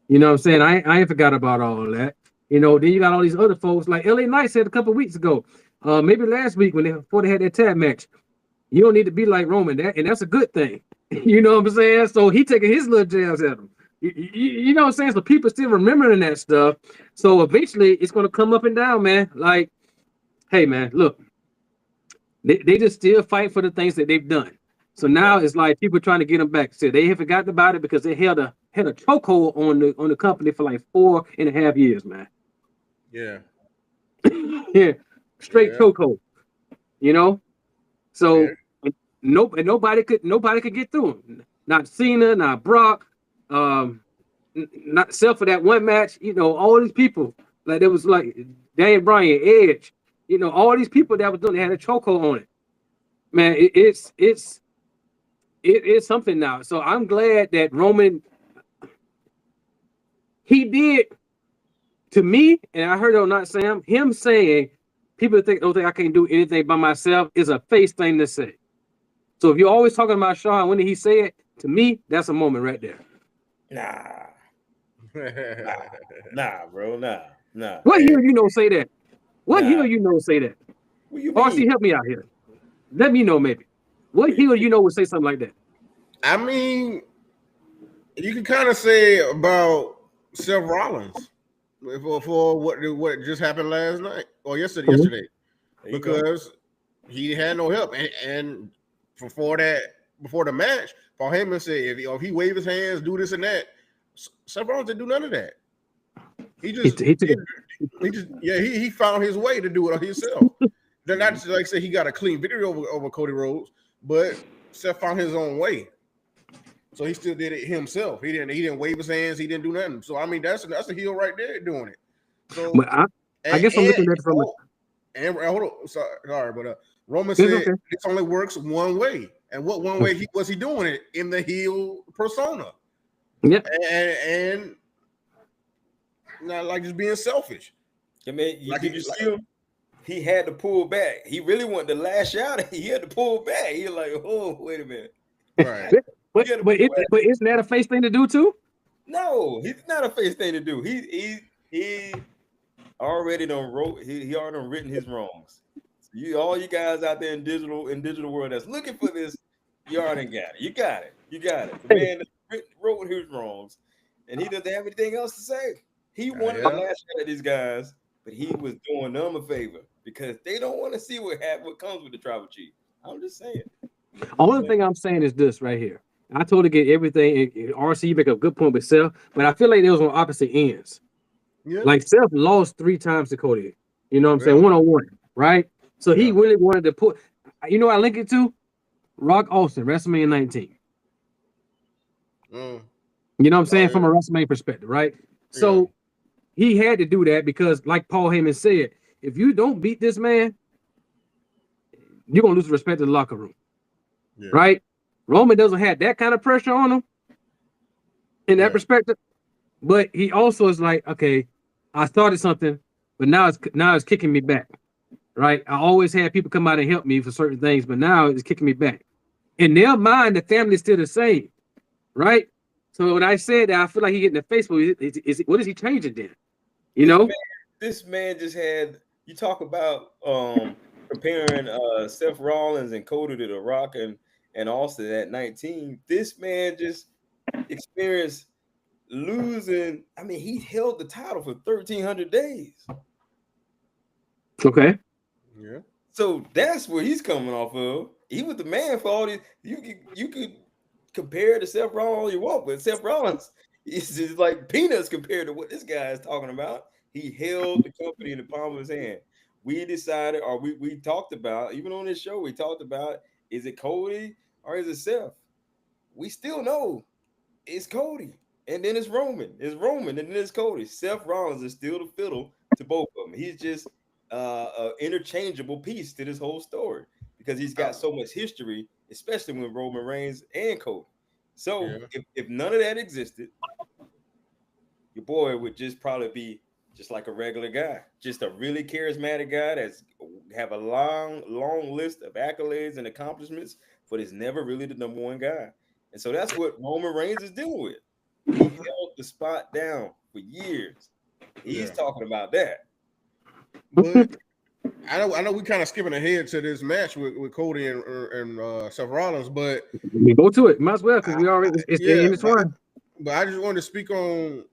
You know what I'm saying? I ain't forgot about all of that. You know, then you got all these other folks like LA Knight said a couple of weeks ago, maybe last week before they had that tag match. You don't need to be like Roman, and that's a good thing. You know what I'm saying? So he taking his little jabs at him. You know what I'm saying? So people still remembering that stuff. So eventually it's gonna come up and down, man. Like, hey man, look, they just still fight for the things that they've done. So now it's like people trying to get them back. So they have forgotten about it because they held a chokehold on the company for like 4.5 years, man. Yeah. Yeah, straight chokehold. You know, so nobody could get through him. Not Cena, not Brock, not except for that one match. You know, all these people like there was like Daniel Bryan, Edge. You know, all these people that was doing they had a chokehold on it. Man, it's something now. So I'm glad that Roman he did to me, and I heard it on Not Sam, him saying people don't think I can do anything by myself is a face thing to say. So if you're always talking about Shawn, when did he say it? To me, that's a moment right there. Nah, bro, nah. What heel you know say that? What heel you know say that? What you RC, help me out here. Let me know maybe. What heel you know would say something like that? I mean, you can kind of say about Seth Rollins for what just happened last night or yesterday, because he had no help, and before the match, Paul Heyman said if he wave his hands, do this and that. Seth Rollins didn't do none of that. He found his way to do it himself. Then not like say he got a clean victory over Cody Rhodes, but Seth found his own way. So he still did it himself. He didn't wave his hands. He didn't do nothing. So I mean, that's a heel right there doing it. So but I guess I'm looking at it from hold on, sorry, but Roman said this only works one way. And what one way was he doing it in the heel persona? Yep. And not like just being selfish. I mean, did you see him? He had to pull back. He really wanted to lash out. He had to pull back. He was like, oh, wait a minute. Right. But isn't that a face thing to do too? No, it's not a face thing to do. He already done wrote. He already done written his wrongs. All you guys out there in digital world that's looking for this, you already got it. You got it. The man wrote his wrongs, and he doesn't have anything else to say. He wanted to lash out at these guys, but he was doing them a favor because they don't want to see what comes with the tribal chief. I'm just saying. Only thing I'm saying is this right here. I totally get everything. RC, you make a good point with Seth, but I feel like they was on opposite ends. Yeah. Like Seth lost 3 times to Cody. You know what I'm saying? 1-on-1, right? So he really wanted to put, you know, I link it to Rock Austin, WrestleMania 19. You know what I'm saying? From a WrestleMania perspective, right? So he had to do that because, like Paul Heyman said, if you don't beat this man, you're gonna lose respect in the locker room, right? Roman doesn't have that kind of pressure on him in that perspective, but he also is like, okay, I started something, but now it's kicking me back, right? I always had people come out and help me for certain things, but now it's kicking me back. In their mind, the family's still the same, right? So when I said that, I feel like he getting the Facebook. What is he changing then? You know, this man just had. You talk about comparing Seth Rollins and Cody to The Rock and Austin at 19. This man just experienced losing. I mean, he held the title for 1,300 days. Okay. Yeah. So that's where he's coming off of. He was the man for all these. You could compare to Seth Rollins all you want, but Seth Rollins is just like peanuts compared to what this guy is talking about. He held the company in the palm of his hand. We decided, or we talked about, even on this show, we talked about, is it Cody or is it Seth? We still know it's Cody. And then it's Roman. It's Roman, and then it's Cody. Seth Rollins is still the fiddle to both of them. He's just an interchangeable piece to this whole story because he's got so much history, especially with Roman Reigns and Cody. So if none of that existed, your boy would just probably be just like a regular guy, just a really charismatic guy that's have a long list of accolades and accomplishments, but is never really the number one guy. And so that's what Roman Reigns is dealing with. He held the spot down for years. He's talking about that. But I know we kind of skipping ahead to this match with Cody and Seth Rollins, but we go to it. Might as well because we already it's the end of time. But I just wanted to speak on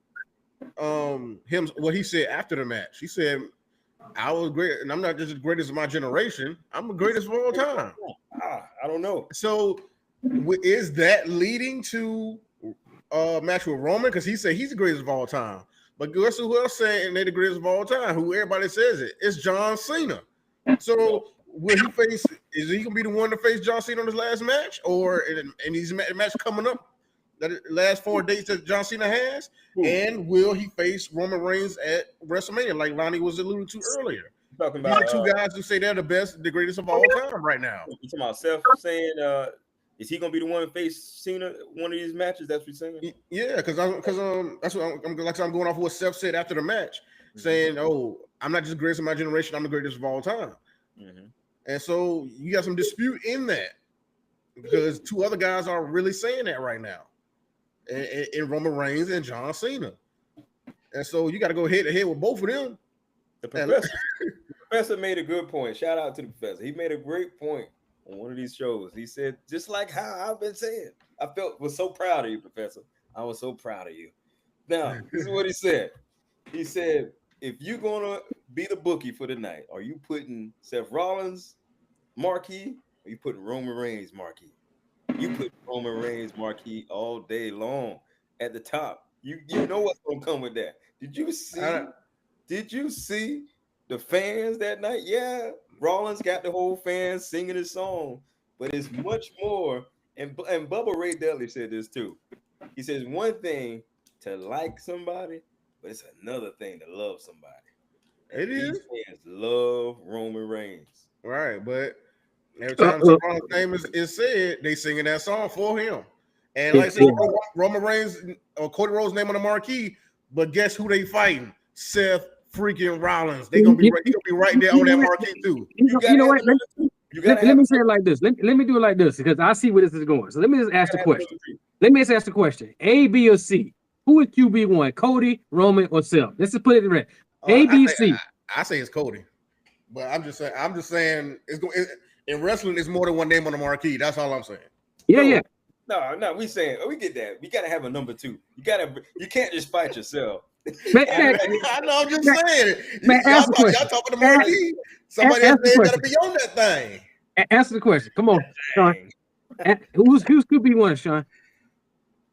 him, what he said after the match. He said, I was great, and I'm not just as great as my generation, I'm the greatest of all time. I don't know. So is that leading to a match with Roman? Because he said he's the greatest of all time. But guess who else saying they're the greatest of all time? Who everybody says it? It's John Cena. So will he face? Is he gonna be the one to face John Cena on his last match, or in these match coming up? The last 4 dates that John Cena has, and will he face Roman Reigns at WrestleMania, like Lonnie was alluding to earlier? Talking about these are two guys who say they're the best, the greatest of all time right now. You talking about Seth saying, is he gonna be the one to face Cena one of these matches? That's what you're saying? Yeah, because that's what I'm going off of what Seth said after the match, saying, "Oh, I'm not just the greatest of my generation, I'm the greatest of all time." And so you got some dispute in that because two other guys are really saying that right now. In Roman Reigns and John Cena. And so you got to go head to head with both of them. The professor made a good point. Shout out to the professor. He made a great point on one of these shows. He said, just like how I've been saying, was so proud of you, Professor. I was so proud of you. Now, this is what he said. He said, if you're going to be the bookie for the night, are you putting Seth Rollins marquee or you putting Roman Reigns marquee? You put Roman Reigns marquee all day long at the top. You know what's gonna come with that. Did you see the fans that night? Yeah, Rollins got the whole fans singing his song, but it's much more. And Bubba Ray Dudley said this too. He says one thing to like somebody, but it's another thing to love somebody. And these fans love Roman Reigns, right? But every time Roman's name is said, they singing that song for him. And like I said, Roman Reigns or Cody Rhodes' name on the marquee, but guess who they fighting? Seth freaking Rollins. They gonna be right there on that marquee too. You know what? Let me say it like this. Let me do it like this because I see where this is going. So let me just ask the question. Let me just ask the question. A, B, or C? Who would QB1? Cody, Roman, or Seth? Let's just put it in red. A, B, C. I say it's Cody, but I'm just saying it's going. In wrestling, there's more than one name on the marquee. That's all I'm saying. Yeah. No, we saying we get that. We gotta have a number two. You can't just fight yourself. I know. I'm just saying. Y'all talking the marquee. Somebody else gotta be on that thing. Answer the question. Come on, Sean. Who's QB1, Sean?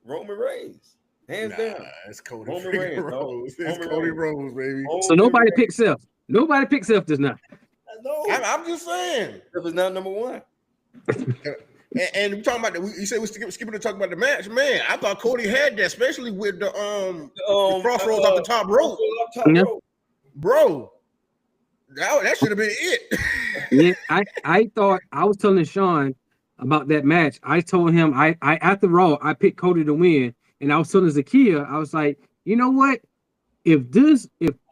Roman Reigns, hands down. It's Cody Rhodes. It's Cody Rhodes, baby. So nobody picks Seth. Nobody picks Seth this night. No, I'm just saying. Seth is not number one. And we talking about you said we're skipping to talk about the match, man. I thought Cody had that, especially with the crossroads off the top rope. Bro, that should have been it. Yeah, I thought I was telling Sean about that match. I told him I after Raw I picked Cody to win, and I was telling Zakia, I was like, you know what? If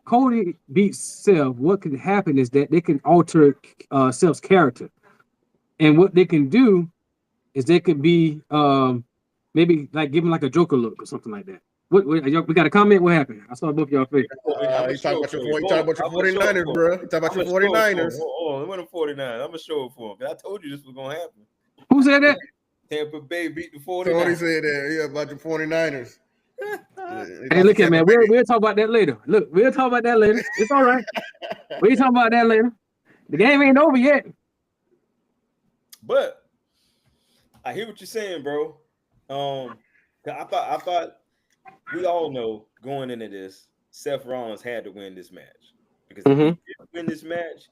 Cody beats Seth, what can happen is that they can alter Seth's character, and what they can do is they could be maybe like give him like a Joker look or something like that. We got a comment? What happened? I saw both of y'all face. You talking about your 49ers, bro. You talking about your 49ers. Oh, it went to 49. I'm gonna show it for him. I told you this was gonna happen. Who said that? Tampa Bay beat the 49ers. Somebody said that. Yeah, about your 49ers. Hey, look at man. We'll talk about that later. Look, we'll talk about that later. It's all right. We'll talk about that later. The game ain't over yet. But I hear what you're saying, bro. I thought we all know going into this, Seth Rollins had to win this match because if he didn't win this match,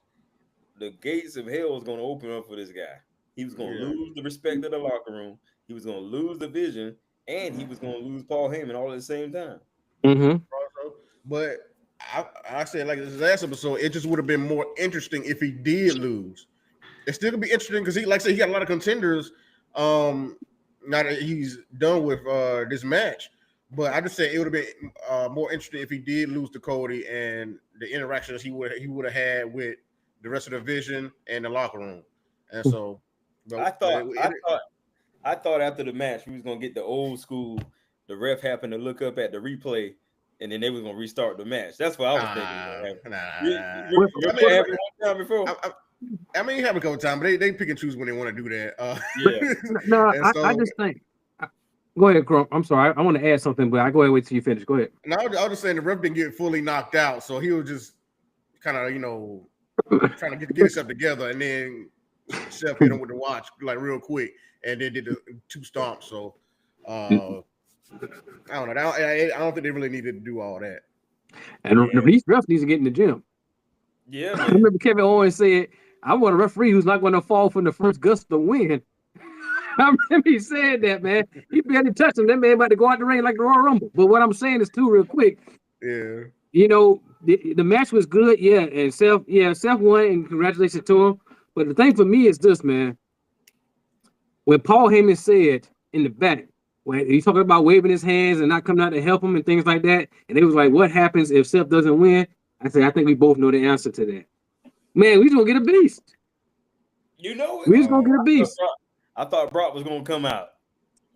the gates of hell was going to open up for this guy. He was going to lose the respect of the locker room. He was going to lose the vision, and he was going to lose Paul Heyman all at the same time. But I said, like this last episode, it just would have been more interesting if he did lose. It still could be interesting because he, like I said, he got a lot of contenders. Now that he's done with this match, but I just said it would have been more interesting if he did lose to Cody and the interactions he would have had with the rest of the division and the locker room. And so, I thought after the match we was gonna get the old school. The ref happened to look up at the replay, and then they was gonna restart the match. That's what I was thinking. I mean, you have a couple times, but they pick and choose when they want to do that. I just think. Go ahead, Crump. I'm sorry. I want to add something, but I go ahead and wait till you finish. Go ahead. No, I was just saying the ref didn't get fully knocked out, so he was just kind of, trying to get himself together, and then Seth hit him with the watch like real quick, and then did the 2 stomps. So I don't know. I don't think they really needed to do all that. And these refs need to get in the gym. Yeah, I remember Kevin Owens said, "I want a referee who's not going to fall from the first gust of wind." I remember he said that, man. He barely touched him. That man about to go out the ring like the Royal Rumble. But what I'm saying is too real quick. Yeah. The match was good, and Seth won, and congratulations to him. But the thing for me is this, man. When Paul Heyman said in the back, when he's talking about waving his hands and not coming out to help him and things like that, and it was like, what happens if Seth doesn't win? I said, I think we both know the answer to that. Man, we just gonna get a beast. We just gonna get a beast. I thought Brock was gonna come out.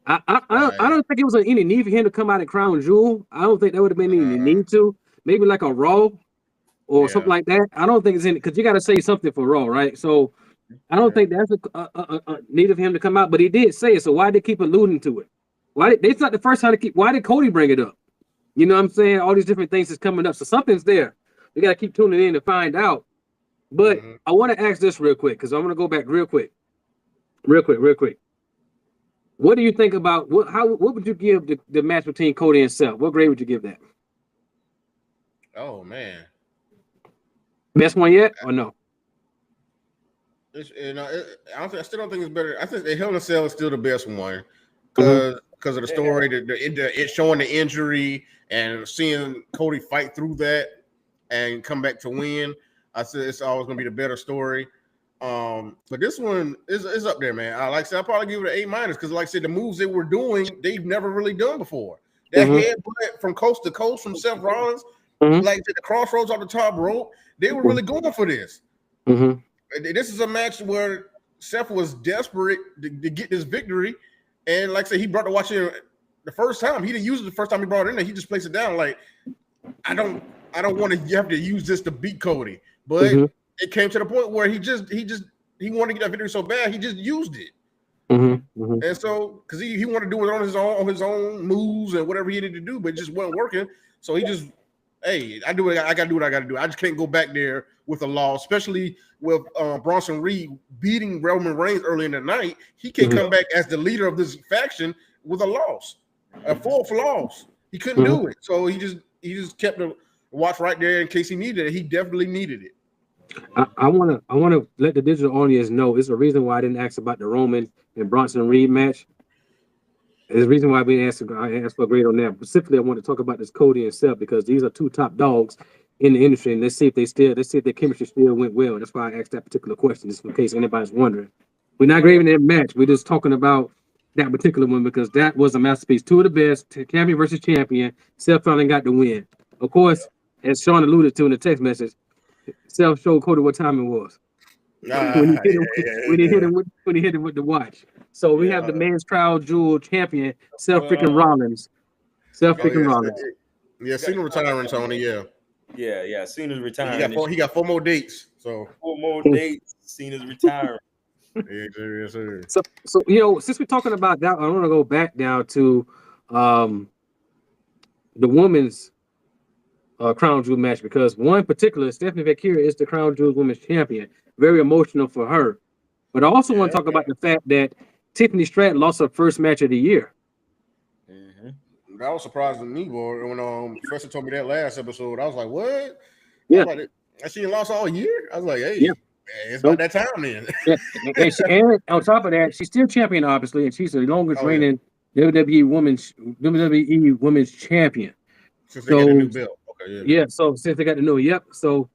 I don't think it was any need for him to come out at Crown Jewel. I don't think that would have been any need to. Maybe like a Raw or something like that. I don't think it's in it because you got to say something for Raw, right? So I don't think that's a need of him to come out, but he did say it. So why did they keep alluding to it? It's not the first time to keep. Why did Cody bring it up? You know what I'm saying? All these different things is coming up. So something's there. We got to keep tuning in to find out. But I want to ask this real quick because I'm going to go back real quick. What do you think about what would you give the match between Cody and Seth? What grade would you give that? Oh man, best one yet or no? I still don't think it's better. I think the Hell in a Cell is still the best one because of the story, it showing the injury and seeing Cody fight through that and come back to win. I said it's always going to be the better story. But this one is up there, man. Like I said, I'll probably give it an A- because, like I said, the moves they were doing, they've never really done before. That headbutt from coast to coast from Seth Rollins, like the crossroads on the top rope, they were really going for this. This is a match where Seth was desperate to get this victory, and like I said, he brought the watch in the first time. He didn't use it the first time he brought it in there. He just placed it down. Like I don't want to have to use this to beat Cody, but. It came to the point where he wanted to get that victory so bad he just used it, and so because he wanted to do it on his own moves and whatever he needed to do, but it just wasn't working. So he just, I gotta do what I gotta do. I just can't go back there with a loss, especially with Bronson Reed beating Roman Reigns early in the night. He can't come back as the leader of this faction with a loss, a full loss. He couldn't do it, so he just kept the watch right there in case he needed it. He definitely needed it. I want to let the digital audience know it's a reason why I didn't ask about the Roman and Bronson Reed match. There's a reason why I asked for a grade on that. Specifically, I want to talk about this Cody and Seth because these are 2 top dogs in the industry, and let's see if their chemistry still went well. That's why I asked that particular question, just in case anybody's wondering. We're not grading that match. We're just talking about that particular one because that was a masterpiece. 2 of the best, champion versus champion. Seth finally got the win. Of course, as Sean alluded to in the text message, Seth showed Cody what time it was when he hit him with the watch. So we have the men's Crown Jewel champion, Seth freaking Rollins. Rollins. Yeah, Cena retiring, Tony. Yeah. Cena's retiring. He got 4 more dates. So 4 more dates. Cena's retiring. Yes, sir. So since we're talking about that, I want to go back down to the women's Crown Jewel match because one particular, Stephanie Valkyria is the Crown Jewel Women's Champion. Very emotional for her. But I also want to talk about the fact that Tiffany Stratton lost her first match of the year. That was surprising to me, boy. When Professor told me that last episode, I was like, "What?" I Yeah, was like, "She lost all year." I was like, "Hey, yeah. man, it's So about that time then." yeah, and on top of that, she's still champion, obviously, and she's the longest Oh yeah, reigning WWE Women's Champion. since they got the So new belt. Okay, yeah. yeah, so since they got to know, yep. So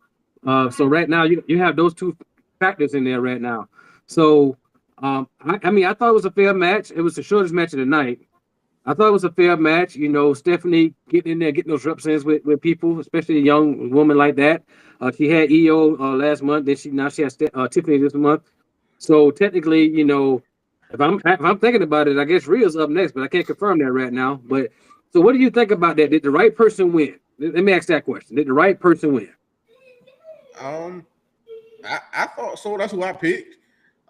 right now you have those two factors in there right now. So I mean I thought it was a fair match. It was the shortest match of the night. I thought it was a fair match. You know, Stephanie getting in there, getting those reps in with people, especially a young woman like that. She had EO last month. Then she has Tiffany this month. So technically, you know, if I'm thinking about it, I guess Rhea's up next, but I can't confirm that right now. But so, what do you think about that? Did the right person win? Let me ask that question. Did the right person win? Um, I thought so. That's who I picked.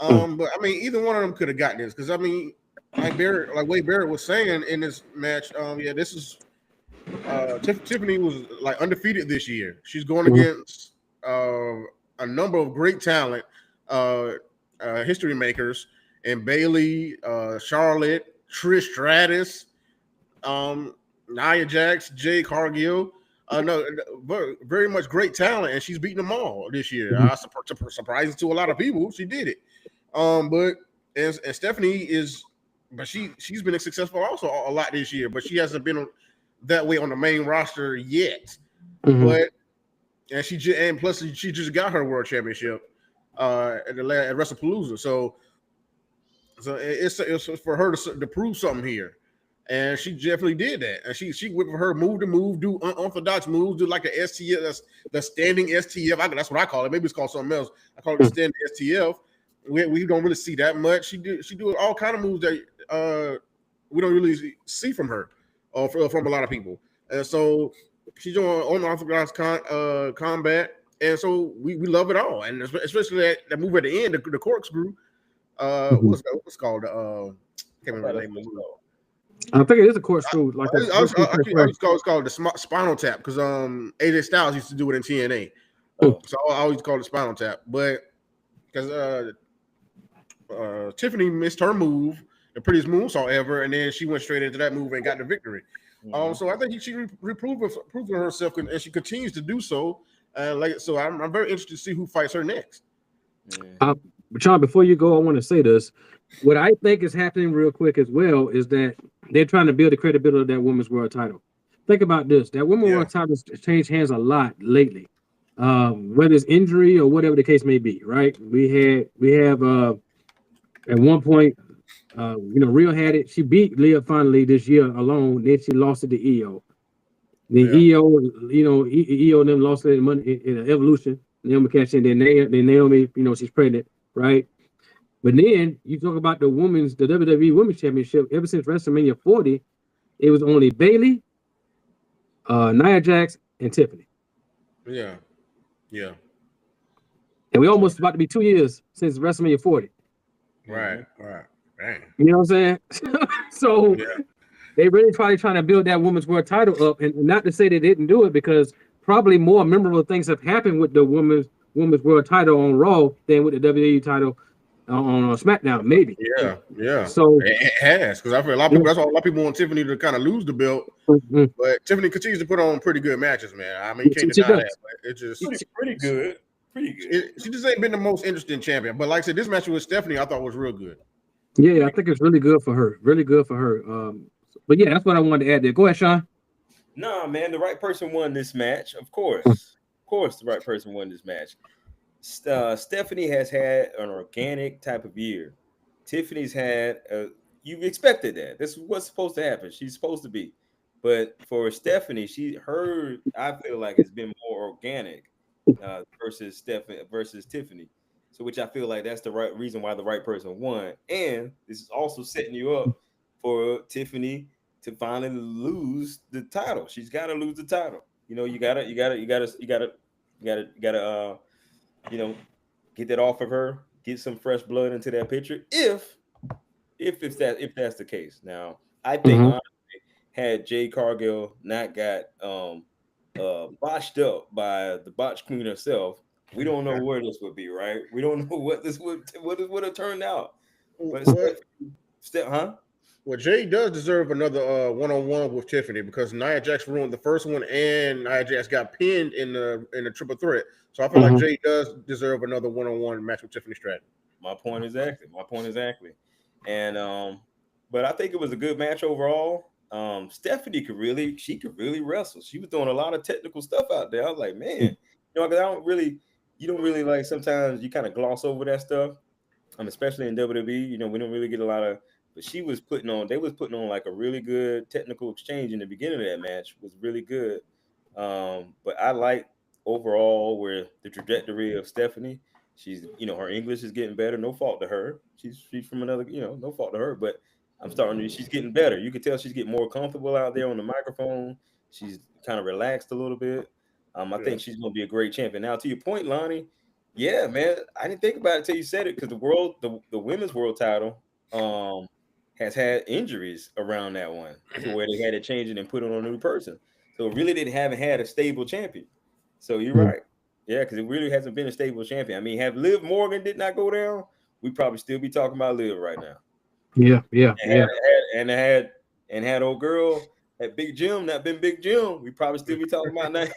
Mm, But I mean, either one of them could have got this because I mean, like Wade Barrett was saying in this match. Yeah, this is Tiffany was like undefeated this year. She's going mhm, against a number of great talent, uh, history makers, and Bailey, Charlotte, Trish Stratus, Nia Jax, Jay Cargill. No, very much great talent, and she's beating them all this year. mhm, Surprising to a lot of people, she did it. But and Stephanie is, but she's been successful also a lot this year, but she hasn't been that way on the main roster yet. mhm. But and plus she just got her world championship at WrestlePalooza, so it's for her to prove something here. And she definitely did that. And she went for her move to move, do unorthodox moves, do like the STF, the standing STF. That's what I call it. Maybe it's called something else. I call it the standing STF. We don't really see that much. She do all kind of moves that we don't really see from her or from a lot of people. And so she's doing unorthodox combat. And so we love it all. And especially that move at the end, the corkscrew. Mhm. What's called? Can't remember the name of the move. I think it is a corkscrew, like a corkscrew I press. used to call it the spinal tap because AJ Styles used to do it in TNA. Mm, So I always call it spinal tap. But because Tiffany missed her move, the prettiest moonsault ever, and then she went straight into that move and got the victory. So I think she proven herself, and she continues to do so. So I'm very interested to see who fights her next. But Sean, before you go, I want to say this. What I think is happening real quick as well is that they're trying to build the credibility of that women's world title. Think about this: that women's world title has changed hands a lot lately, whether it's injury or whatever the case may be. Right? We have at one point, Real had it. She beat Leah finally this year alone. Then she lost it to EO. Then EO, EO and them lost it in an Evolution. Naomi catch in. Then Naomi, she's pregnant, right? But then you talk about the WWE Women's Championship. Ever since WrestleMania 40, it was only Bailey, Nia Jax, and Tiffany. Yeah. And we almost about to be 2 years since WrestleMania 40. Right. Dang. You know what I'm saying? So they really probably trying to build that women's world title up, and not to say they didn't do it, because probably more memorable things have happened with the women's world title on Raw than with the WWE title on SmackDown, maybe. Yeah. So it has, because I feel a lot of people. That's why a lot of people want Tiffany to kind of lose the belt, but Tiffany continues to put on pretty good matches, man. I mean, you can't deny that. But it just pretty good. She just ain't been the most interesting champion. But like I said, this match with Stephanie, I thought was real good. Yeah, I think it's really good for her. Really good for her. But yeah, that's what I wanted to add there. Go ahead, Sean. Nah, man, the right person won this match. Of course, the right person won this match. Stephanie has had an organic type of year. Tiffany's had you expected that. This is what's supposed to happen. She's supposed to be. But for Stephanie, I feel like it's been more organic versus Tiffany. So which I feel like that's the right reason why the right person won. And this is also setting you up for Tiffany to finally lose the title. She's got to lose the title. You gotta get that off of her, get some fresh blood into that picture. If that's the case. Now, I think honestly, had Jade Cargill not got botched up by the botch queen herself, we don't know where this would be, right? We don't know what this would have turned out. But Well, Jay does deserve another one-on-one with Tiffany because Nia Jax ruined the first one, and Nia Jax got pinned in the triple threat. So I feel like Jay does deserve another one-on-one match with Tiffany Stratton. My point exactly. And but I think it was a good match overall. Stephanie could really wrestle. She was doing a lot of technical stuff out there. I was like, man, because you don't really like, sometimes you kind of gloss over that stuff. Especially in WWE, we don't really get a lot of, but they was putting on like a really good technical exchange in the beginning of that match. Was really good. But I like overall where the trajectory of Stephanie. She's, her English is getting better. No fault to her. She's from another, no fault to her. But she's getting better. You can tell she's getting more comfortable out there on the microphone. She's kind of relaxed a little bit. I think she's going to be a great champion. Now, to your point, Lonnie, yeah, man, I didn't think about it until you said it, because the women's world title has had injuries around that one, to where they had to change it and put it on a new person. So it really haven't had a stable champion. So you're right. Yeah, because it really hasn't been a stable champion. I mean, have Liv Morgan did not go down, we'd probably still be talking about Liv right now. Yeah. Had old girl at Big Jim not been Big Jim, we probably still be talking about that.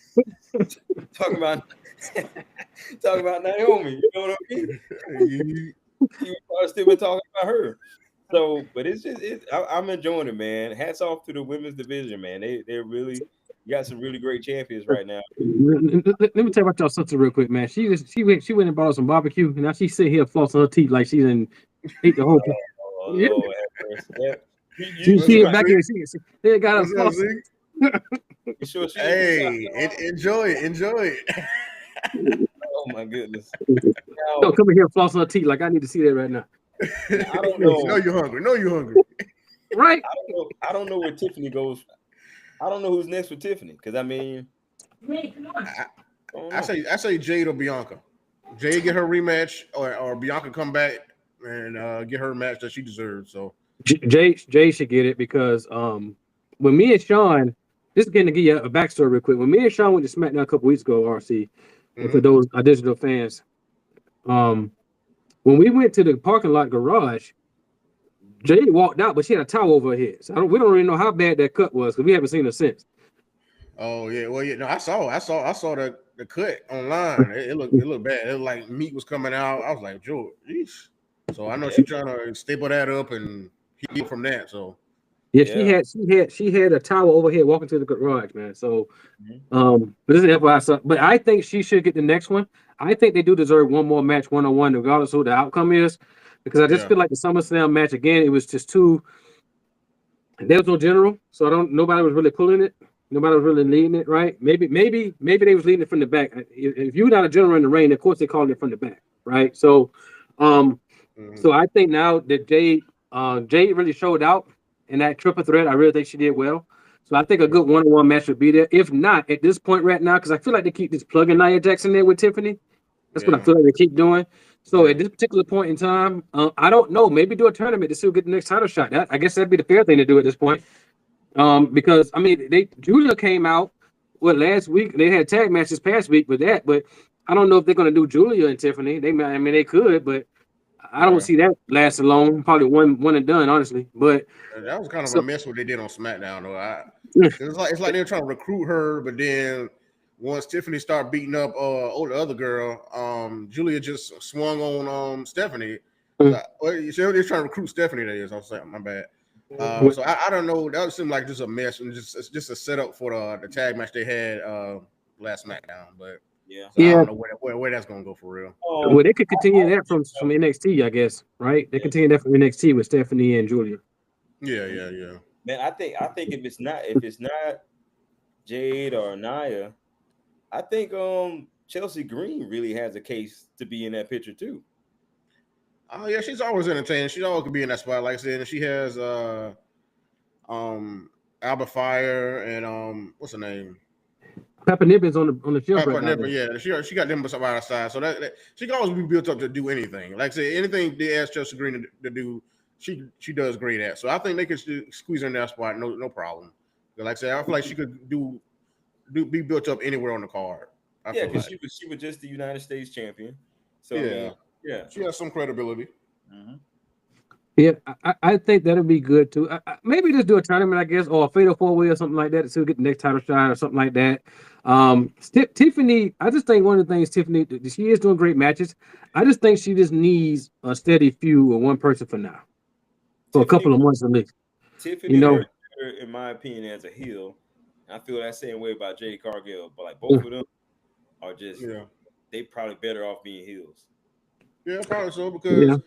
talking about Naomi. You know what I mean? You probably still been talking about her. So, but I'm enjoying it, man. Hats off to the women's division, man. They're really got some really great champions right now. Let me tell you about y'all something real quick, man. She went and bought us some barbecue, and now she's sitting here flossing her teeth like she's ate the whole thing. Lord, she back here. They got us flossing. Hey, enjoy it. Oh my goodness! No, come in here flossing her teeth like I need to see that right now. I don't know. No, you're hungry. Right? I don't know where Tiffany goes. I don't know who's next for Tiffany, because I mean, I say Jade or Bianca. Jade get her rematch, or Bianca come back and get her match that she deserves. So Jay should get it, because when me and Sean, this is going to give you a backstory real quick. When me and Sean went to SmackDown a couple weeks ago, RC, for those digital fans, when we went to the parking lot garage, Jay walked out, but she had a towel over her head. So we don't really know how bad that cut was, because we haven't seen her since. Oh yeah, well yeah, no, I saw the cut online. It looked bad. It looked like meat was coming out. I was like, George, geez. So I know she's trying to staple that up and heal from that. So yeah, she had a towel over here walking to the garage, man. So but this is FYI. So, but I think she should get the next one. I think they do deserve one more match, one-on-one, regardless of who the outcome is, because I just feel like the SummerSlam match again, it was just too. There was no general, so nobody was really pulling it. Nobody was really leading it, right? Maybe they was leading it from the back. If you're not a general in the ring, of course they called it from the back, right? So, so I think now that Jade really showed out in that triple threat. I really think she did well. So I think a good one-on-one match would be there. If not, at this point right now, because I feel like they keep just plugging Nia Jax in there with Tiffany. That's what I feel like they keep doing. So at this particular point in time, I don't know. Maybe do a tournament to see who get the next title shot. I guess that'd be the fair thing to do at this point. Because I mean, Julia came out last week. They had tag matches past week with that, but I don't know if they're going to do Julia and Tiffany. They could, but I don't see that lasting long. Probably one and done, honestly. But that was kind of a mess what they did on SmackDown, though. It's like they're trying to recruit her, but then once Tiffany started beating up the other girl, Julia just swung on Stephanie. They're trying to recruit Stephanie. That is, I'm saying, my bad. So I don't know. That would seem like just a mess and just a setup for the tag match they had last SmackDown. But I don't know where that's gonna go for real. Well, they could continue that from NXT, I guess, right? They continue that from NXT with Stephanie and Julia. Yeah. Man, I think if it's not Jade or Nia, I think Chelsea Green really has a case to be in that picture too. Oh yeah, she's always entertaining. She always could be in that spot, like I said. And she has Alba Fire and what's her name? Pepper Nippin's on the show. Pepper Nippin, yeah. She got them by her side, so that she can always be built up to do anything. Like I said, anything they ask Chelsea Green to do, she does great at. So I think they could squeeze her in that spot, no problem. But like I said, I feel like she could be built up anywhere on the card. Because she was just the United States champion. So she has some credibility. Yeah, I think that'll be good too. Maybe just do a tournament, I guess, or a fatal 4-way or something like that to get the next title shot or something like that. Tiffany, I just think one of the things Tiffany, she is doing great matches. I just think she just needs a steady few with one person for now, for a Tiffany couple of months at least. Tiffany You know, works better, in my opinion, as a heel. I feel that same way about Jade Cargill, but like both of them are just Yeah, they probably better off being heels. yeah, probably so yeah. because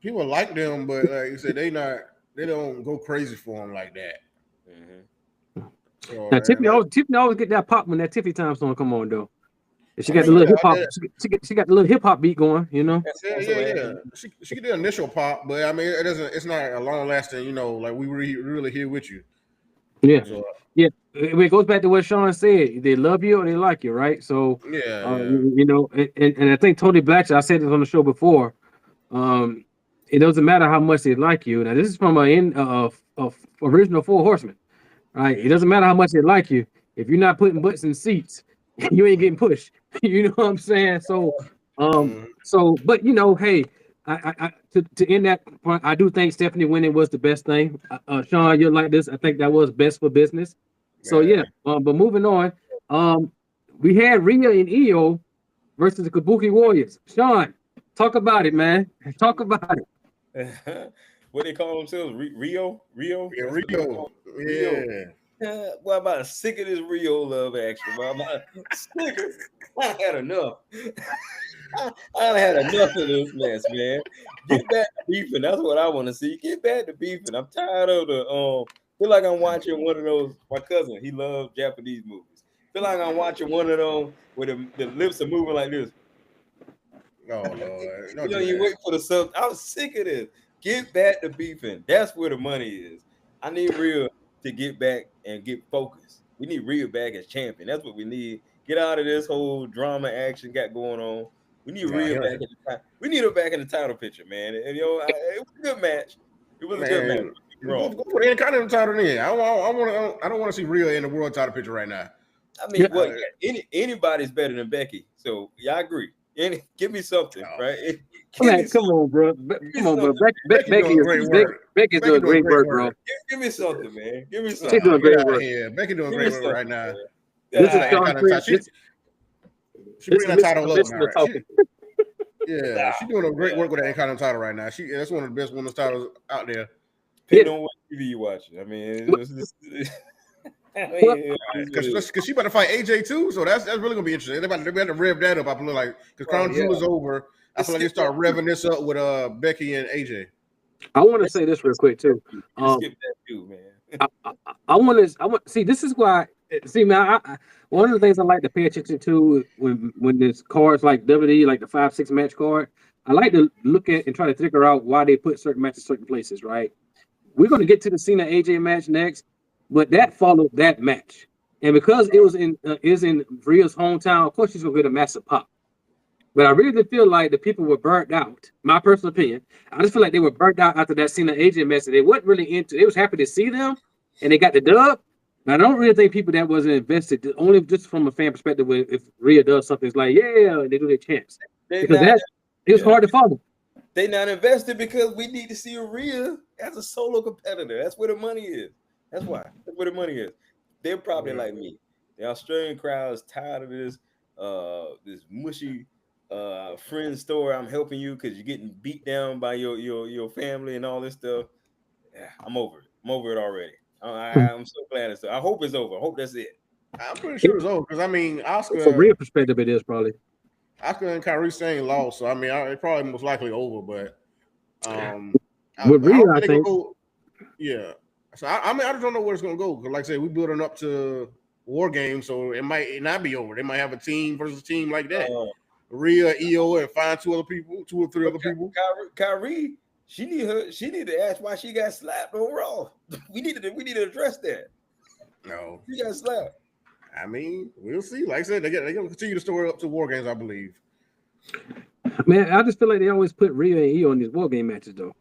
people like them, but like you said, they don't go crazy for them like that. Hmm. So Now and that, Tiffany always get that pop when that Tiffany time song come on though. And she I got the mean, little yeah, hip hop. She got the little hip hop beat going. You know. That's yeah, also yeah, an yeah. She get the initial pop, but I mean, it doesn't. It's not a long lasting. You know, like we really here with you. Yeah. So Yeah, it goes back to what Sean said. They love you or they like you, right? So, yeah, yeah, you know, and I think Tony Blatcher, I said this on the show before. Um, it doesn't matter how much they like you. Now, this is from a original Four Horsemen, right? It yeah. doesn't matter how much they like you. If you're not putting butts in seats, you ain't getting pushed. You know what I'm saying? mm, But you know, hey, to end that point, I do think Stephanie winning was the best thing. Sean, you're like this. I think that was best for business. So yeah. yeah, but moving on, um, we had Rhea and Io versus the Kabuki Warriors. Sean, talk about it, man. Talk about it. What they call themselves? Rio. Yeah, That's what they Rio. call Rio. Yeah. Well, I'm about sick of this Rio love action. Well, I'm about sick of. I had enough. I had enough of this mess, man. Get back to beefing. That's what I want to see. Get back to beefing. I'm tired of the feel like I'm watching one of those. My cousin, he loves Japanese movies. Feel like I'm watching one of them where the lips are moving like this. Oh Lord, You don't know, do you that. wait for the sub. I was sick of this. Get back to beefing. That's where the money is. I need Real to get back and get focused. We need Real back as champion. That's what we need. Get out of this whole drama action got going on. We need Nah, Real he back in the time. We need her back in the title picture, man. And you know, it was a good match. It was a good match. man. Wrong. Go put the Intercontinental title in. I don't want to see Rhea in the world title picture right now. I Yeah, mean, well, yeah, anybody's better than Becky. So yeah, I agree. Give me something, Oh, right? Give me come something. on, bro. Give me something. Becky doing great work. Becky's Becky doing doing great great work, bro. work. Give me something, man. Give me She's something. doing Get great out of work. here. Becky doing Give great me work something, right now. man. This is That Sean Intercontinental Prince. title. She This bringing is that title up now, Mr. right? talking. Yeah, she doing a great work with that Intercontinental title right now. That's one of the best women's titles out there. Depending on what TV you watching. I mean, I Well, mean, Because she about to fight AJ too, so that's really gonna be interesting. They about to rev that up. I feel like because Crown yeah. Jewel is over. I feel like they start revving this up with Becky and AJ. I want to say this real quick too. Let's skip that too, man. I want see. This is why. See, man. One of the things I like to pay attention to when there's cards like WWE, like the 5-6 match card. I like to look at and try to figure out why they put certain matches certain places. Right. We're going to get to the Cena AJ match next, but that followed that match, and because it was in Rhea's hometown, of course she's going to get a massive pop. But I really feel like the people were burnt out. My personal opinion. I just feel like they were burnt out after that Cena AJ message. They wasn't really into. They was happy to see them, and they got the dub. But I don't really think people that wasn't invested. Only just from a fan perspective, if Rhea does something, it's like yeah, they do their chance They because not, it was hard to follow. they not invested because we need to see Rhea as a solo competitor. That's where the money is. That's why. That's where the money is. They're probably like me. The Australian crowd is tired of this mushy friend story. I'm helping you because you're getting beat down by your family and all this stuff. Yeah, I'm over it. I'm over it already. I'm so glad it's. I hope it's over. I hope that's it. I'm pretty sure it's over because I mean From Rhea perspective, it is probably. Oscar and Kyrie Sane lost, so I mean it probably most likely over. But With Rhea, I think. Yeah. So I mean I just don't know where it's gonna go because like I said, we're building up to War Games, so it might not be over. They might have a team versus team like that. Rhea, EO, and find two or three other people. Kyrie, she need to ask why she got slapped on Raw. We need to address that. No, she got slapped. I mean, we'll see. Like I said, they're gonna continue the story up to War Games, I believe. Man, I just feel like they always put Rhea and EO in these War Game matches, though.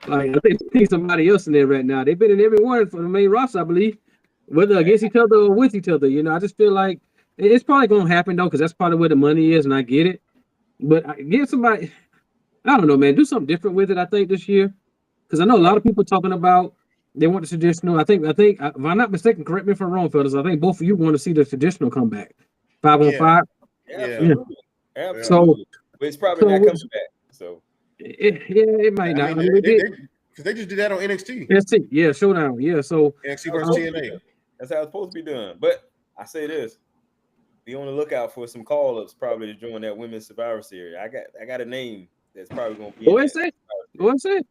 Like I think they need somebody else in there right now. They've been in every one for the main roster, I believe, whether against each other or with each other. You know, I just feel like it's probably gonna happen though, because that's probably where the money is, and I get it. But give somebody. I don't know, man. Do something different with it. I think this year, because I know a lot of people talking about they want the traditional. I think if I'm not mistaken, correct me if I'm wrong, fellas. I think both of you want to see the traditional comeback, 5-on-5. Yeah. Yeah. Absolutely. So, Absolutely. But it's probably so not coming back. So it might I not. mean, I mean, because they just did that on NXT. NXT, yeah, showdown, yeah. So, NXT how it's versus supposed to be TNA. done. That's how it's supposed to be done. But I say this. Be on the lookout for some call-ups probably to join that women's Survivor Series. I got a name that's probably gonna be go in ahead, that. say, go ahead, say.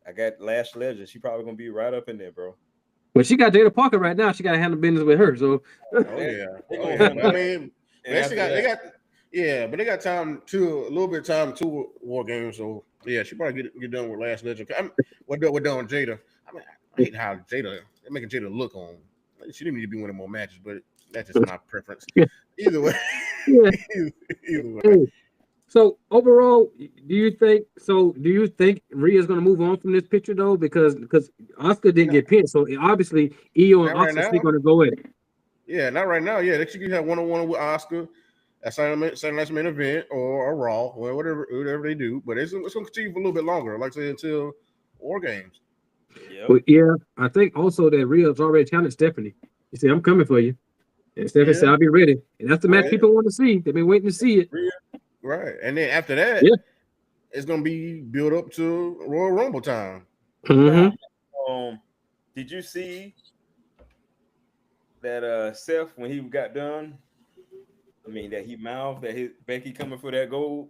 I got Lash Legend. She probably gonna be right up in there, bro. But she got Jada Parker right now. She got to handle business with her. So, Oh They yeah. gonna But handle I that. mean, And they after got they that, got but they got time to a little bit of time to War Games. So yeah, she probably get done with Last Legend. What done with Jada? I mean, I hate how they're making Jada look on. She didn't need to be winning more matches, but that's just my preference. yeah, Either way, yeah. either way. Hey, so overall, do you think Rhea's going to move on from this picture though? Because Oscar didn't Not, get pinned, so obviously Io and not right Oscar still now. going to go at it. Yeah, not right now. Yeah, they should have one-on-one with Oscar at Saturday Night's Main Event or a Raw, or whatever they do. But it's going to continue for a little bit longer, like I said, until War Games. yep. But yeah, I think also that Rhea's already challenged Stephanie. He said, "I'm coming for you," and Stephanie said, Yeah, "I'll be ready." And that's the match right, people want to see. They've been waiting to see it. right. And then after that, Yeah. it's going to be built up to Royal Rumble time. Mm-hmm. Did you see that Seth when he got done? I mean that he mouthed that his Becky coming for that gold,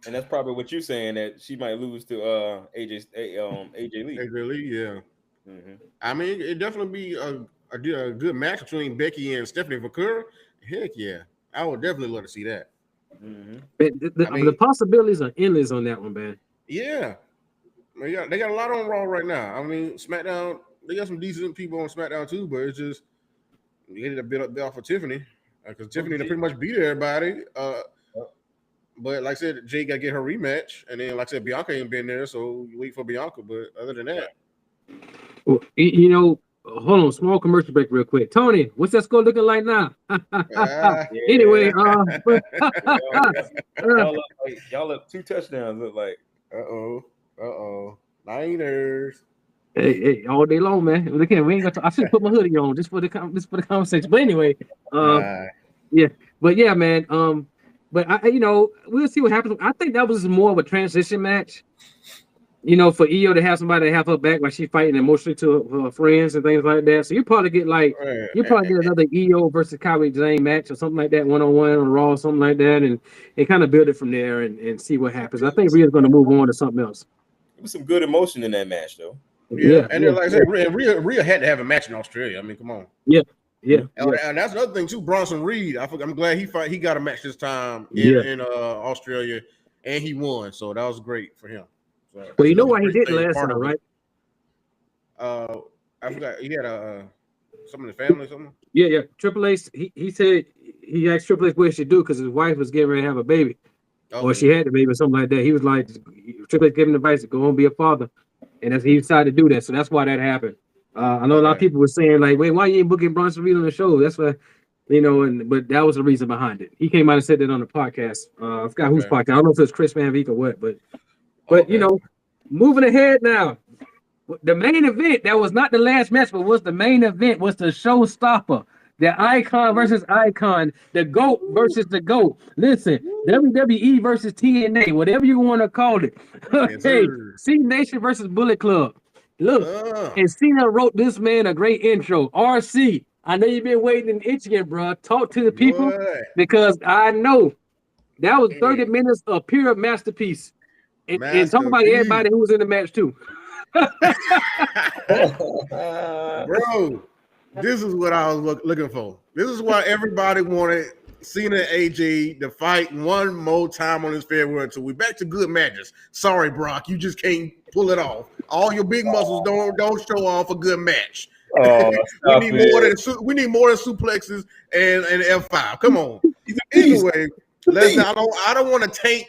and that's probably what you're saying that she might lose to AJ Lee. AJ Lee, yeah. Mm-hmm. I mean, it definitely be a good match between Becky and Stephanie Vaquera. Heck yeah, I would definitely love to see that. Mm-hmm. I The mean, possibilities are endless on that one, man. yeah, they got a lot on Raw right now. I mean, SmackDown, they got some decent people on SmackDown too, but it's just they ended up bit off of Tiffany because Tiffany done pretty much beat everybody. But like I said, Jay got to get her rematch, and then like I said, Bianca ain't been there, so you wait for Bianca. But other than that, Well, hold on, small commercial break real quick. Tony, what's that score looking like now? Anyway, Y'all up 2 touchdowns look like. Niners. hey, all day long, man. We ain't gonna I should put my hoodie on just for the conversation. But anyway, yeah, but yeah, man. But we'll see what happens. I think that was more of a transition match. For Io to have somebody to have her back while she's fighting emotionally to her friends and things like that. So you probably get another Io versus Kairi Sane match or something like that, 1-on-1 on Raw, something like that, and kind of build it from there and see what happens. I think Rhea's going to move on to something else. There was some good emotion in that match, though. Yeah. Then like I said, Rhea had to have a match in Australia. I mean, come on. Yeah. And that's another thing too. Bronson Reed, I'm glad he got a match this time in Australia, and he won. So that was great for him. So well, you know why he did last time, right? I forgot. He had some in the family or something. Yeah. Triple H. He said he asked Triple H what he should do because his wife was getting ready to have a baby, or she had the baby or something like that. He was like, Triple H gave him advice to go and be a father, and he decided to do that. So that's why that happened. I know a lot of people were saying like, "Wait, why you ain't booking Bronson Reed on the show?" That's why, but that was the reason behind it. He came out and said that on the podcast. I forgot whose podcast. I don't know if it's Chris Van Vliet or what, but moving ahead now. The main event that was not the last match, but was the main event was the showstopper. The icon versus icon, the GOAT versus the GOAT. Listen, WWE versus TNA, whatever you want to call it. Okay, C Nation versus Bullet Club. Look, and Cena wrote this man a great intro. RC, I know you've been waiting and itching, bro. Talk to the people because I know that was 30 minutes of pure masterpiece. And talk about everybody who was in the match too. Bro, this is what I was looking for. This is why everybody wanted Cena and AJ to fight one more time on this farewell tour. We back to good matches. Sorry, Brock, you just can't pull it off. All your big muscles don't show off a good match. We need more than suplexes and F5. Come on. Anyway, I don't want to taint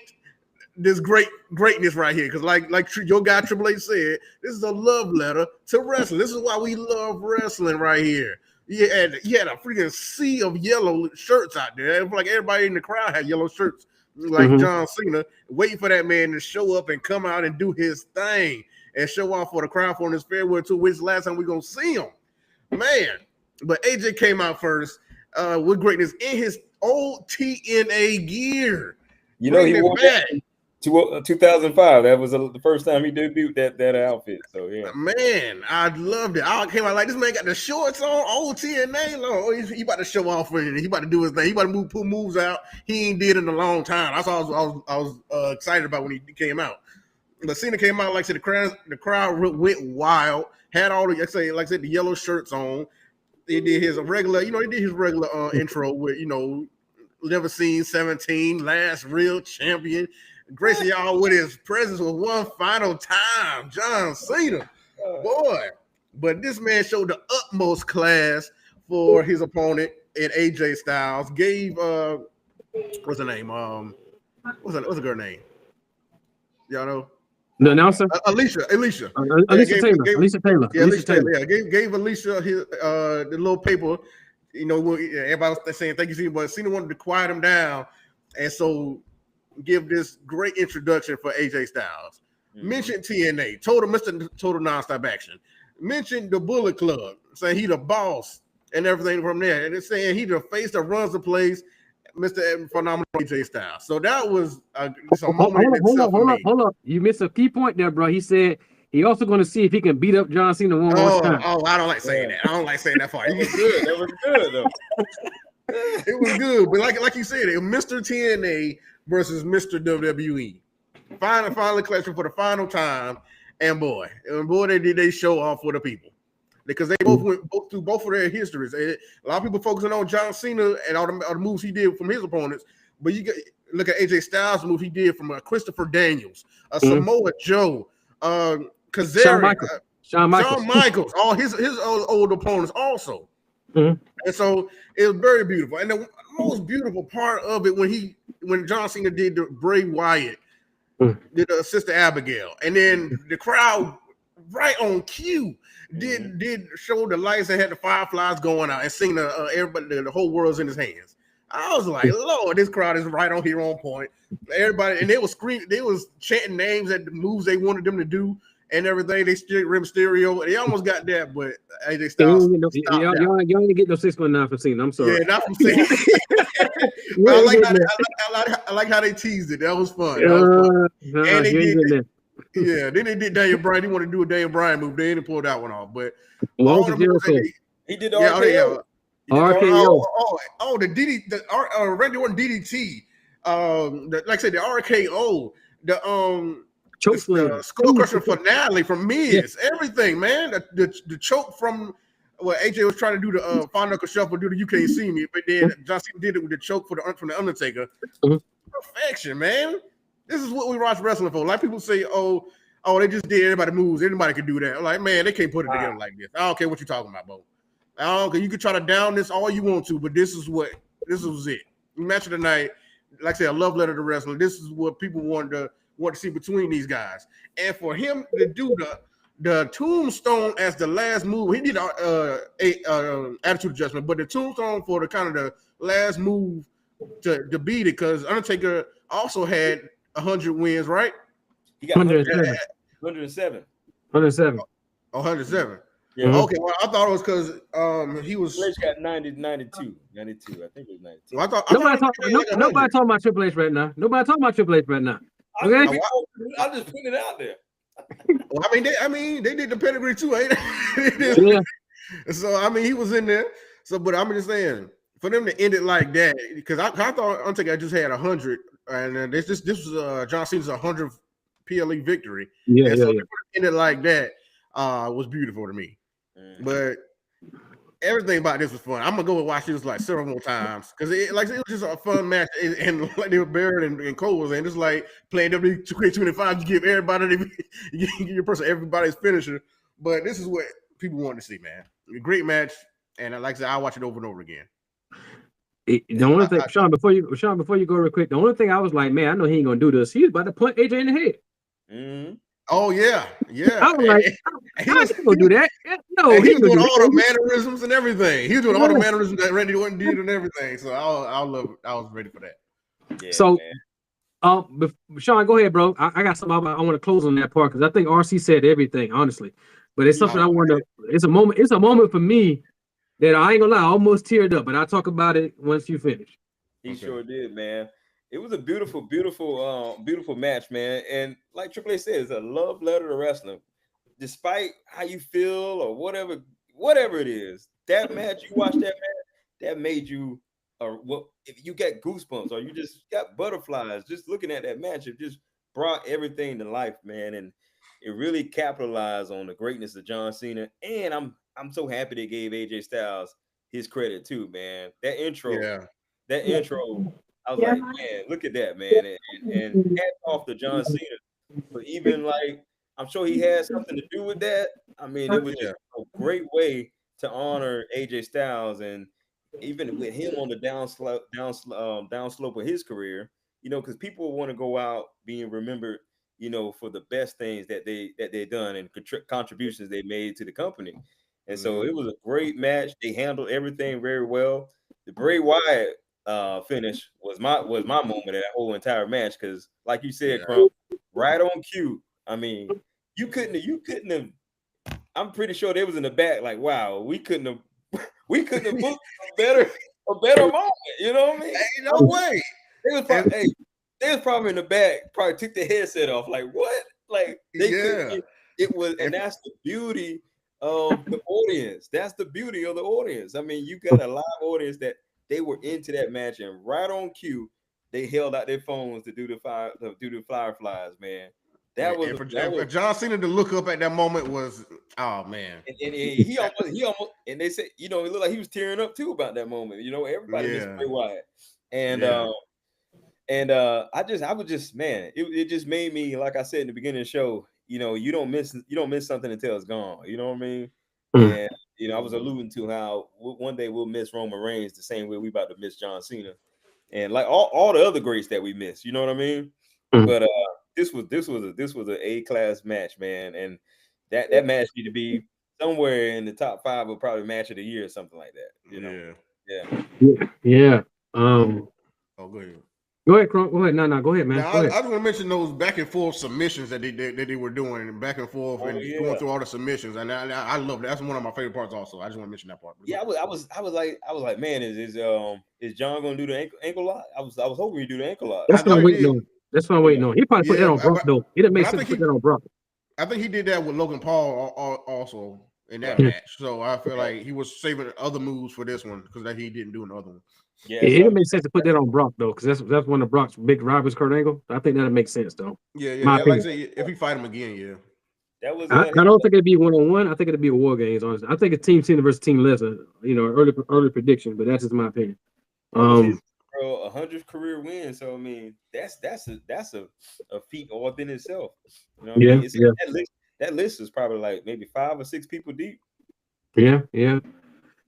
this greatness right here, because like your guy Triple H said, this is a love letter to wrestling. This is why we love wrestling right here. You had a freaking sea of yellow shirts out there. It was like everybody in the crowd had yellow shirts. like John Cena, waiting for that man to show up and come out and do his thing and show off for the crowd for his farewell tour, which is the last time we're going to see him. Man. But AJ came out first with greatness in his old TNA gear. You know, he wore that 2005. That was the first time he debuted that outfit. So yeah, man, I loved it. I came out like, this man got the shorts on, old TNA. Oh, he about to show off for it. He about to do his thing. He about to put moves out he ain't did in a long time. That's all I was excited about when he came out. But Cena came out, like I said, the crowd went wild. Had all the, like I said, the yellow shirts on. He did his regular, intro with, never seen 17, last real champion. Gracing y'all with his presence with one final time, John Cena, boy. But this man showed the utmost class for his opponent in AJ Styles. Gave what's her name? What's the girl name? Y'all know? The announcer? Alicia Taylor. Yeah, Alicia Taylor. Yeah, gave Alicia his the little paper. Everybody was saying thank you, Cena, but Cena wanted to quiet him down, and so give this great introduction for AJ Styles. Mentioned TNA, total Mr. Total Nonstop Action. Mentioned the Bullet Club, saying he the boss and everything from there, and it's saying he the face that runs the place. Mr. Phenomenal AJ Styles. So that was just a moment. Hold up. You missed a key point there, bro. He said he also going to see if he can beat up John Cena one more time. Oh, I don't like saying that. I don't like saying that part. It was good. That was good, though. It was good, but like you said, it was Mr. TNA versus Mr. WWE. Finally clashing for the final time, and boy, they show off for the people. Because they both went through both of their histories. A lot of people focusing on John Cena and all the moves he did from his opponents, but you look at AJ Styles' move he did from Christopher Daniels, Samoa Joe, Kazarian, Shawn Michaels, all his old opponents also. And so it was very beautiful. And the most beautiful part of it when John Cena did the Bray Wyatt, did the Sister Abigail, and then the crowd right on cue did show the lights and had the fireflies going out and seeing everybody, the whole world's in his hands. I was like, Lord, this crowd is right on here on point. Everybody, and they was screaming, they was chanting names at the moves they wanted them to do and everything. They still Rey Mysterio. They almost got that, but AJ Styles. Y'all ain't get no 619 for Cena. I'm sorry. Yeah, not from Cena. I like how they teased it. That was fun. And they did. Yeah, then they did Daniel Bryan. He wanted to do a Daniel Bryan move. They didn't pull that one off. But he did the RKO. The DD, the Randy Orton DDT. Like I said, the RKO, the Skull Crusher finale from Miz. Yeah. Everything, man. The choke from AJ was trying to do the Final Knuckle Shuffle, do the You Can't See Me, but then John Cena did it with the choke from the Undertaker. Perfection, man. This is what we watch wrestling for. Like people say, oh, they just did everybody moves. Anybody can do that. I'm like, man, they can't put it together like this. I don't care what you're talking about, Bo. I don't care. You can try to down this all you want to, but this was it. Match of the night. Like I said, a love letter to wrestling. This is what people want to see between these guys. And for him to do the tombstone as the last move, he did attitude adjustment, but the tombstone for the kind of the last move to beat it, because Undertaker also had 100 wins, right? He got 107. 107. Yeah. Okay. Well, I thought it was because he was. Triple H got 92. I think it was 92. Well, nobody talking about Triple H right now. Nobody talking about Triple H right now. Okay. I'm just putting it out there. Well, they did the pedigree too, ain't they? Yeah. So he was in there. So, but I'm just saying, for them to end it like that, because I thought Undertaker just had 100. And this was John Cena's 100th PLE victory. Yeah, so to end it like that was beautiful to me. But everything about this was fun. I'm gonna go and watch this like several more times because it was just a fun match. And like they were Barrett and Cole was, and it's like playing WWE2K25. You give everybody, you give your person everybody's finisher. But this is what people want to see, man. A great match, and like I said, I'll watch it over and over again. The only thing, Sean, before you go real quick, the only thing I was like, man, I know he ain't gonna do this. He was about to punch AJ in the head. Mm-hmm. Oh yeah. I was like, how is he gonna do that? No, he was doing all the mannerisms and everything. He was doing all the mannerisms that Randy Orton did and everything. So I love it. I was ready for that. Yeah, so, Sean, go ahead, bro. I got something I want to close on that part because I think RC said everything, honestly. But it's something I want to. It's a moment. It's a moment for me that I ain't gonna lie, I almost teared up. But I'll talk about it once you finish. He sure did, man. It was a beautiful, beautiful match, man. And like Triple H said, it's a love letter to wrestling. Despite how you feel or whatever it is, that match you watched that match, that made you if you got goosebumps or you just got butterflies just looking at that match, it just brought everything to life, man. And it really capitalized on the greatness of John Cena. And I'm so happy they gave AJ Styles his credit too, man. That intro, I was like, man, look at that, man. And hats off to John Cena for even like, I'm sure he had something to do with that. I mean, it was just a great way to honor AJ Styles, and even with him on the down slope of his career, because people want to go out being remembered, for the best things that they done and contributions they made to the company. And so it was a great match. They handled everything very well. The Bray Wyatt finish was my moment of that whole entire match because, like you said, Crump, right on cue. I mean, you couldn't have. I'm pretty sure they was in the back, like, wow, we couldn't have booked a better moment. You know what I mean? Ain't no way. They was probably in the back, probably took the headset off, like what? Like they couldn't. It was, and that's the beauty of the audience. That's the beauty of the audience. I mean, you got a live audience that they were into that match, and right on cue, they held out their phones to do the fireflies, man. That was for John Cena to look up at that moment was, oh man. And he almost, and they said, it looked like he was tearing up too about that moment. Everybody missed Bray Wyatt, and I was just, man, it just made me, like I said in the beginning of the show, you don't miss something until it's gone. You know what I mean? And I was alluding to how one day we'll miss Roman Reigns the same way we about to miss John Cena, and like all the other greats that we miss. You know what I mean? But this was an A-class match, man, and that match need to be somewhere in the top 5 of probably match of the year or something like that. Yeah. Oh, go ahead. Go ahead, Crump. Go ahead. No, go ahead, man. Now, I just want to mention those back and forth submissions that they were doing, and back and forth, and going through all the submissions, and I love that. That's one of my favorite parts. Also, I just want to mention that part. Yeah, I was like, man, is John gonna do the ankle lock? I was hoping he'd do the ankle lock. That's what I'm waiting on. That's what I'm waiting on. He probably put that on Brock though. He didn't make sense to put that on Brock. I think he did that with Logan Paul also in that match. So I feel like he was saving other moves for this one because that he didn't do in the other one. Yeah, it didn't make sense to put that on Brock though, because that's one of Brock's big rivals, Kurt Angle. I think that'll make sense though. Yeah. Like I say, if he fight him again, that was. I don't think it'd be 1-on-1. I think it'd be a War Games. Honestly, I think a Team Cena versus Team Lesnar. Early prediction, but that's just my opinion. 100th career win. So I mean, that's a feat all within itself. You know what I mean? That list is probably like maybe 5 or 6 people deep. Yeah.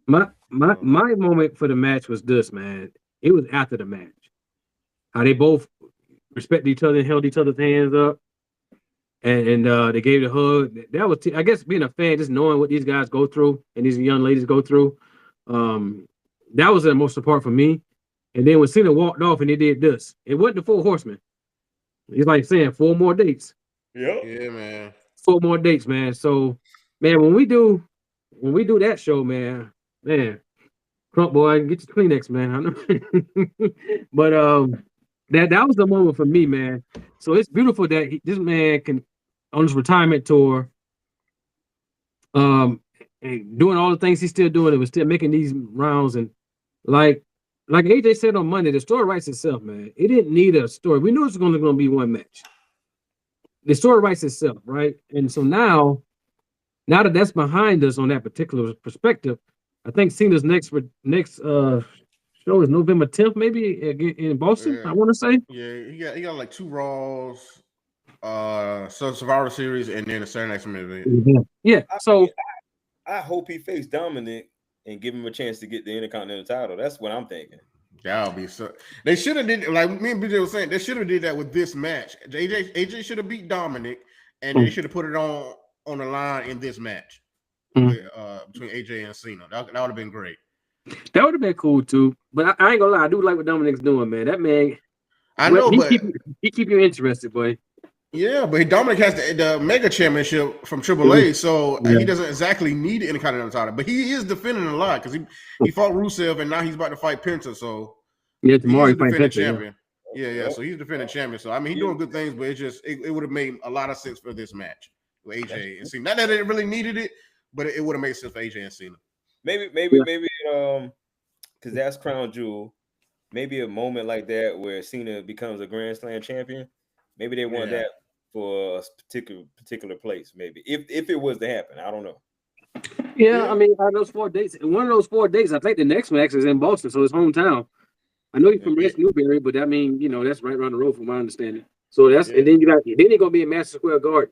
My moment for the match was this, man. It was after the match. How they both respected each other and held each other's hands up, and they gave the hug. That was, I guess, being a fan, just knowing what these guys go through and these young ladies go through. That was the most part for me. And then when Cena walked off and they did this, it wasn't the 4 horsemen. He's like saying 4 more dates. Yeah, man. 4 more dates, man. So, man, when we do that show, man, Crump boy, get your Kleenex, man. I know. But that was the moment for me, man. So it's beautiful that this man can, on his retirement tour, and doing all the things he's still doing, and was still making these rounds, and like AJ said on Monday, the story writes itself, man. It didn't need a story. We knew it was going to be one match. The story writes itself, right? And so now that that's behind us on that particular perspective, I think Cena's next show is November 10th, maybe in Boston. I want to say. Yeah, he got like 2 Raws, Survivor Series, and then a Saturday Night SmackDown. Yeah. So I hope he faced Dominic and give him a chance to get the Intercontinental title. That's what I'm thinking. That'll be so. They should have did, like me and BJ was saying, they should have did that with this match. AJ should have beat Dominic, and they should have put it on the line in this match between AJ and Cena. That would have been great. That would have been cool too. But I ain't gonna lie, I do like what Dominic's doing, man. That man, I know, but he keep you interested, boy. Yeah, but Dominic has the mega championship from Triple A, so he doesn't exactly need the Intercontinental title. But he is defending a lot because he fought Rusev and now he's about to fight Penta. So tomorrow he's defending Penta, champion. Yeah. So he's defending champion. So I mean, he's doing good things, but it would have made a lot of sense for this match with AJ and Cena. Not that it really needed it, but it would have made sense for AJ and Cena. Maybe, because that's Crown Jewel. Maybe a moment like that where Cena becomes a Grand Slam champion. Maybe they want that for a particular place. Maybe if it was to happen, I don't know. Yeah, I mean, out of those 4 dates, one of those 4 dates, I think the next match is in Boston, so it's hometown. I know he's from West Newbury, but I mean, that's right around the road from my understanding. So that's and then he's gonna be in Madison Square Garden.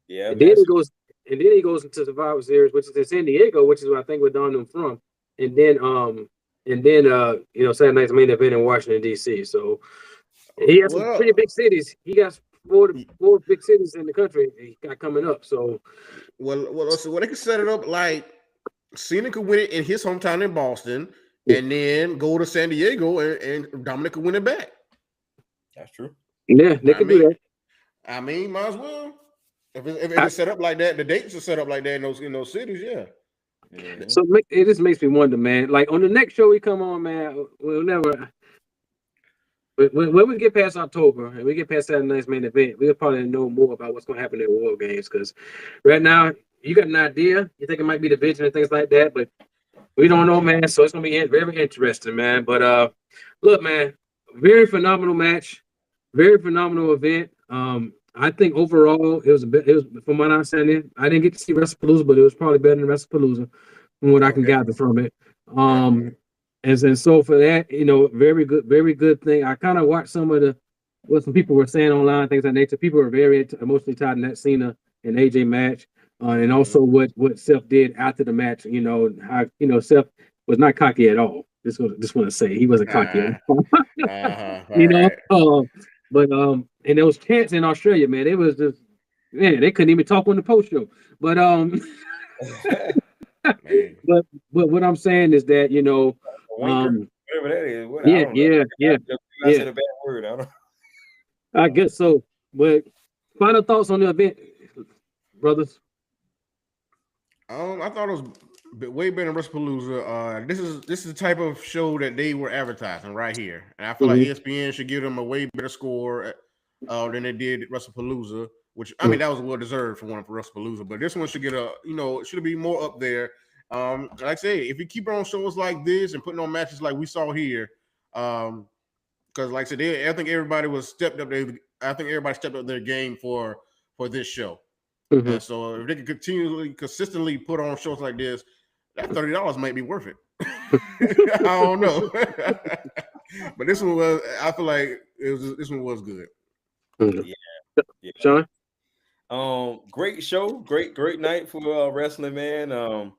Yeah, and then he goes into Survivor Series, which is in San Diego, which is where I think we're down them from. And then Saturday night's main event in Washington D.C. So he has some pretty big cities. He got four big cities in the country he got coming up. So they can set it up like Cena could win it in his hometown in Boston, and then go to San Diego, and Dominic could win it back. That's true. Yeah, they can do that. I mean, might as well. If it's set up like that, the dates are set up like that in those cities. Yeah. Mm-hmm. So it just makes me wonder, man. Like on the next show we come on, man, we'll never. When we get past October and we get past that night's main event, we'll probably know more about what's going to happen at War Games. Because right now, you got an idea. You think it might be division and things like that, but we don't know, man. So it's going to be very interesting, man. But look, man, very phenomenal match, very phenomenal event. I think overall it was from what I'm saying. I didn't get to see WrestlePalooza, but it was probably better than WrestlePalooza from what I can gather from it. And so for that, very good thing. I kind of watched some of what some people were saying online, things like nature. People were very emotionally tied in that Cena and AJ match, and also what Seth did after the match. How Seth was not cocky at all. Just want to say he wasn't cocky at all. But and those chants in Australia, man, it was just they couldn't even talk on the post show. But but what I'm saying is that whatever that is. I said a bad word. I guess so. But final thoughts on the event, brothers. I thought it was way better than WrestlePalooza. This is the type of show that they were advertising right here, and I feel like ESPN should give them a way better score than they did at WrestlePalooza. Which I mean that was well deserved for WrestlePalooza, but this one should get it should be more up there. Like I say, if you keep on shows like this and putting on matches like we saw here, because like I said, I think everybody stepped up their game for this show. And so if they can consistently put on shows like this, that $30 might be worth it. I don't know, but this one was. I feel like this one was good. Yeah. Sean. Great show, great night for wrestling, man.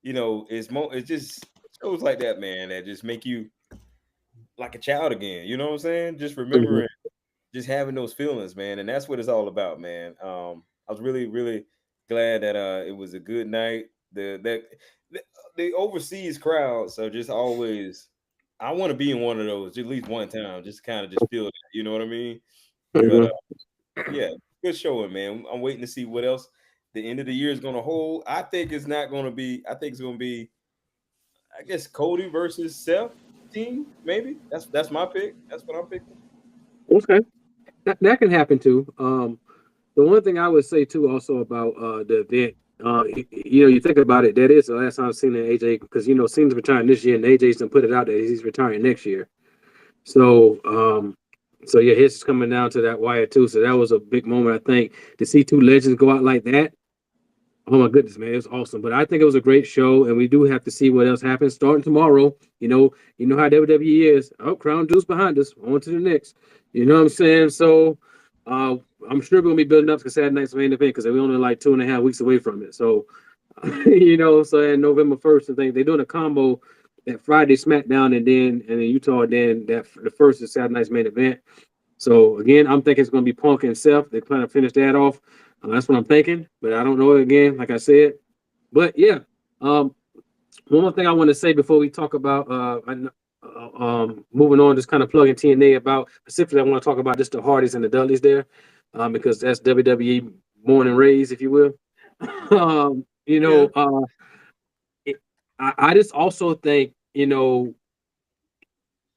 It's just shows like that, man, that just make you like a child again. You know what I'm saying? Just remembering, just having those feelings, man, and that's what it's all about, man. I was really, really glad that it was a good night. The overseas crowds are just always. I want to be in one of those at least one time, just kind of just feel that. You know what I mean? But yeah. Good showing, man. I'm waiting to see what else the end of the year is going to hold. I think it's going to be, I guess, Cody versus Seth team, maybe. That's my pick. That's what I'm picking. Okay. That can happen too. The one thing I would say too also about the event, you think about it, that is the last time I've seen AJ, because Cena's retiring this year and AJ's done put it out that he's retiring next year. So So yeah, his is coming down to that wire too. So that was a big moment, I think, to see two legends go out like that. Oh my goodness, man, it was awesome. But I think it was a great show, and we do have to see what else happens starting tomorrow. You know how WWE is. Oh, Crown Jewel's behind us. On to the next. You know what I'm saying? So I'm sure we're gonna be building up to Saturday night's main event because we're only like 2.5 weeks away from it. So so in November 1st, I think they're doing a combo. That Friday SmackDown and then Utah, then that the first is Saturday night's main event. So again, I'm thinking it's going to be Punk and Seth. They plan to finish that off. That's what I'm thinking, but I don't know again, like I said. But yeah, one more thing I want to say before we talk about moving on, just kind of plugging TNA about. Specifically, I want to talk about just the Hardys and the Dudleys there, because that's WWE born and raised, if you will. I just also think,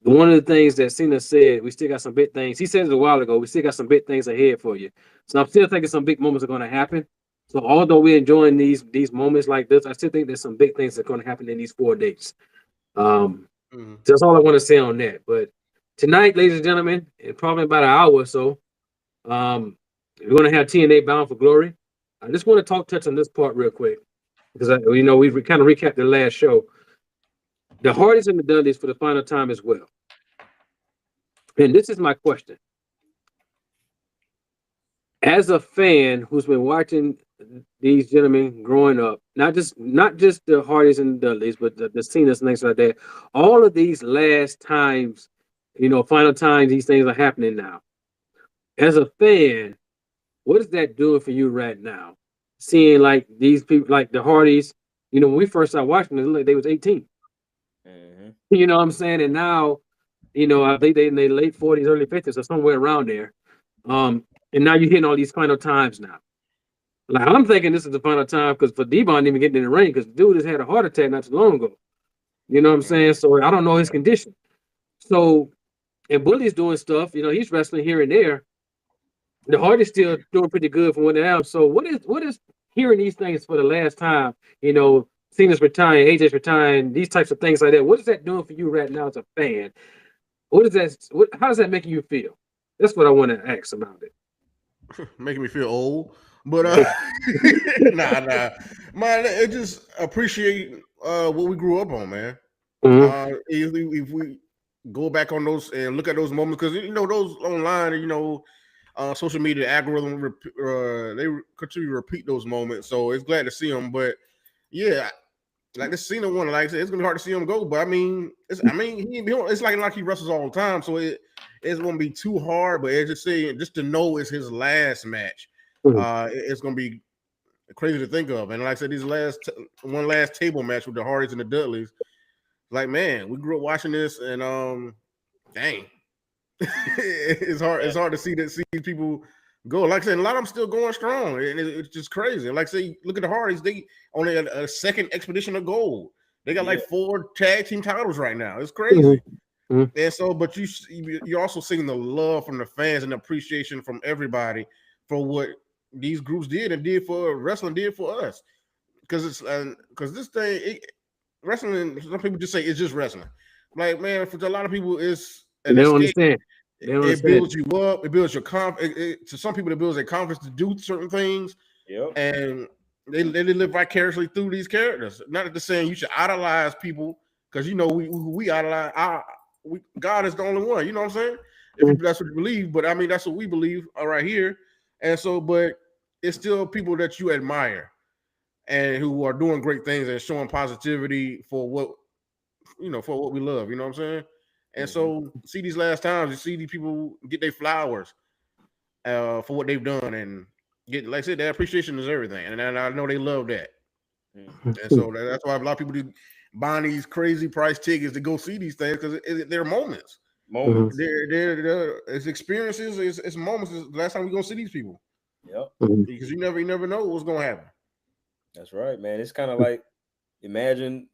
one of the things that Cena said, we still got some big things. He said it a while ago. We still got some big things ahead for you. So I'm still thinking some big moments are going to happen. So although we're enjoying these moments like this, I still think there's some big things that are going to happen in these 4 dates. That's all I want to say on that. But tonight, ladies and gentlemen, in probably about an hour or so, we're going to have TNA Bound for Glory. I just want to touch on this part real quick because we kind of recapped the last show. The Hardys and the Dudleys for the final time as well. And this is my question. As a fan who's been watching these gentlemen growing up, not just the Hardys and the Dudleys, but the Cenas and things like that, all of these last times, final times, these things are happening now. As a fan, what is that doing for you right now? Seeing like these people, like the Hardys, when we first started watching them, they was 18. Mm-hmm. You know what I'm saying? And now, I think they in their late 40s, early 50s, or somewhere around there. And now you're hitting all these final times now. Like, I'm thinking this is the final time because for Devon even getting in the ring, because the dude has had a heart attack not too long ago. You know what I'm saying? So I don't know his condition. So, and Bully's doing stuff, he's wrestling here and there. The Hardys still doing pretty good from what they have. So what is hearing these things for the last time, Cena's retiring, AJ's retiring, these types of things like that, what is that doing for you right now as a fan? How does that make you feel? That's what I want to ask about it. Making me feel old, but nah, man. It just appreciate what we grew up on, man. Mm-hmm. If we go back on those and look at those moments, because those online, social media algorithm, they continue to repeat those moments. So it's glad to see them, but yeah. Like this Cena one, like I said, it's gonna be hard to see him go, but it's like he wrestles all the time, so it's gonna be too hard. But as you say, just to know it's his last match, it's gonna be crazy to think of. And like I said, these one last table match with the Hardys and the Dudleys, like man, we grew up watching this, and dang, it's hard to see people go. Like I said, a lot of them still going strong, and it's just crazy. Like I say, look at the Hardys; they only a second expedition of gold. They got like 4 tag team titles right now. It's crazy. Mm-hmm. And so, but you're also seeing the love from the fans and the appreciation from everybody for what these groups did and did for wrestling, did for us. Because this thing, wrestling. Some people just say it's just wrestling. Like man, for a lot of people, it's they don't understand. It builds you up. It builds your confidence. To some people, it builds their confidence to do certain things. Yep. And they live vicariously through these characters. Not that they're saying you should idolize people, because we idolize. God is the only one. You know what I'm saying? If that's what you believe, but I mean that's what we believe right here. And so, but it's still people that you admire and who are doing great things and showing positivity for what we love. You know what I'm saying? And so, see these last times, you see these people get their flowers for what they've done, and get, like I said, their appreciation is everything, and I know they love that. And so that's why a lot of people do buying these crazy price tickets to go see these things, because they're moments. It's experiences, it's moments. It's the last time we're gonna see these people. Yep. Because you never know what's gonna happen. That's right, man. It's kind of like imagine.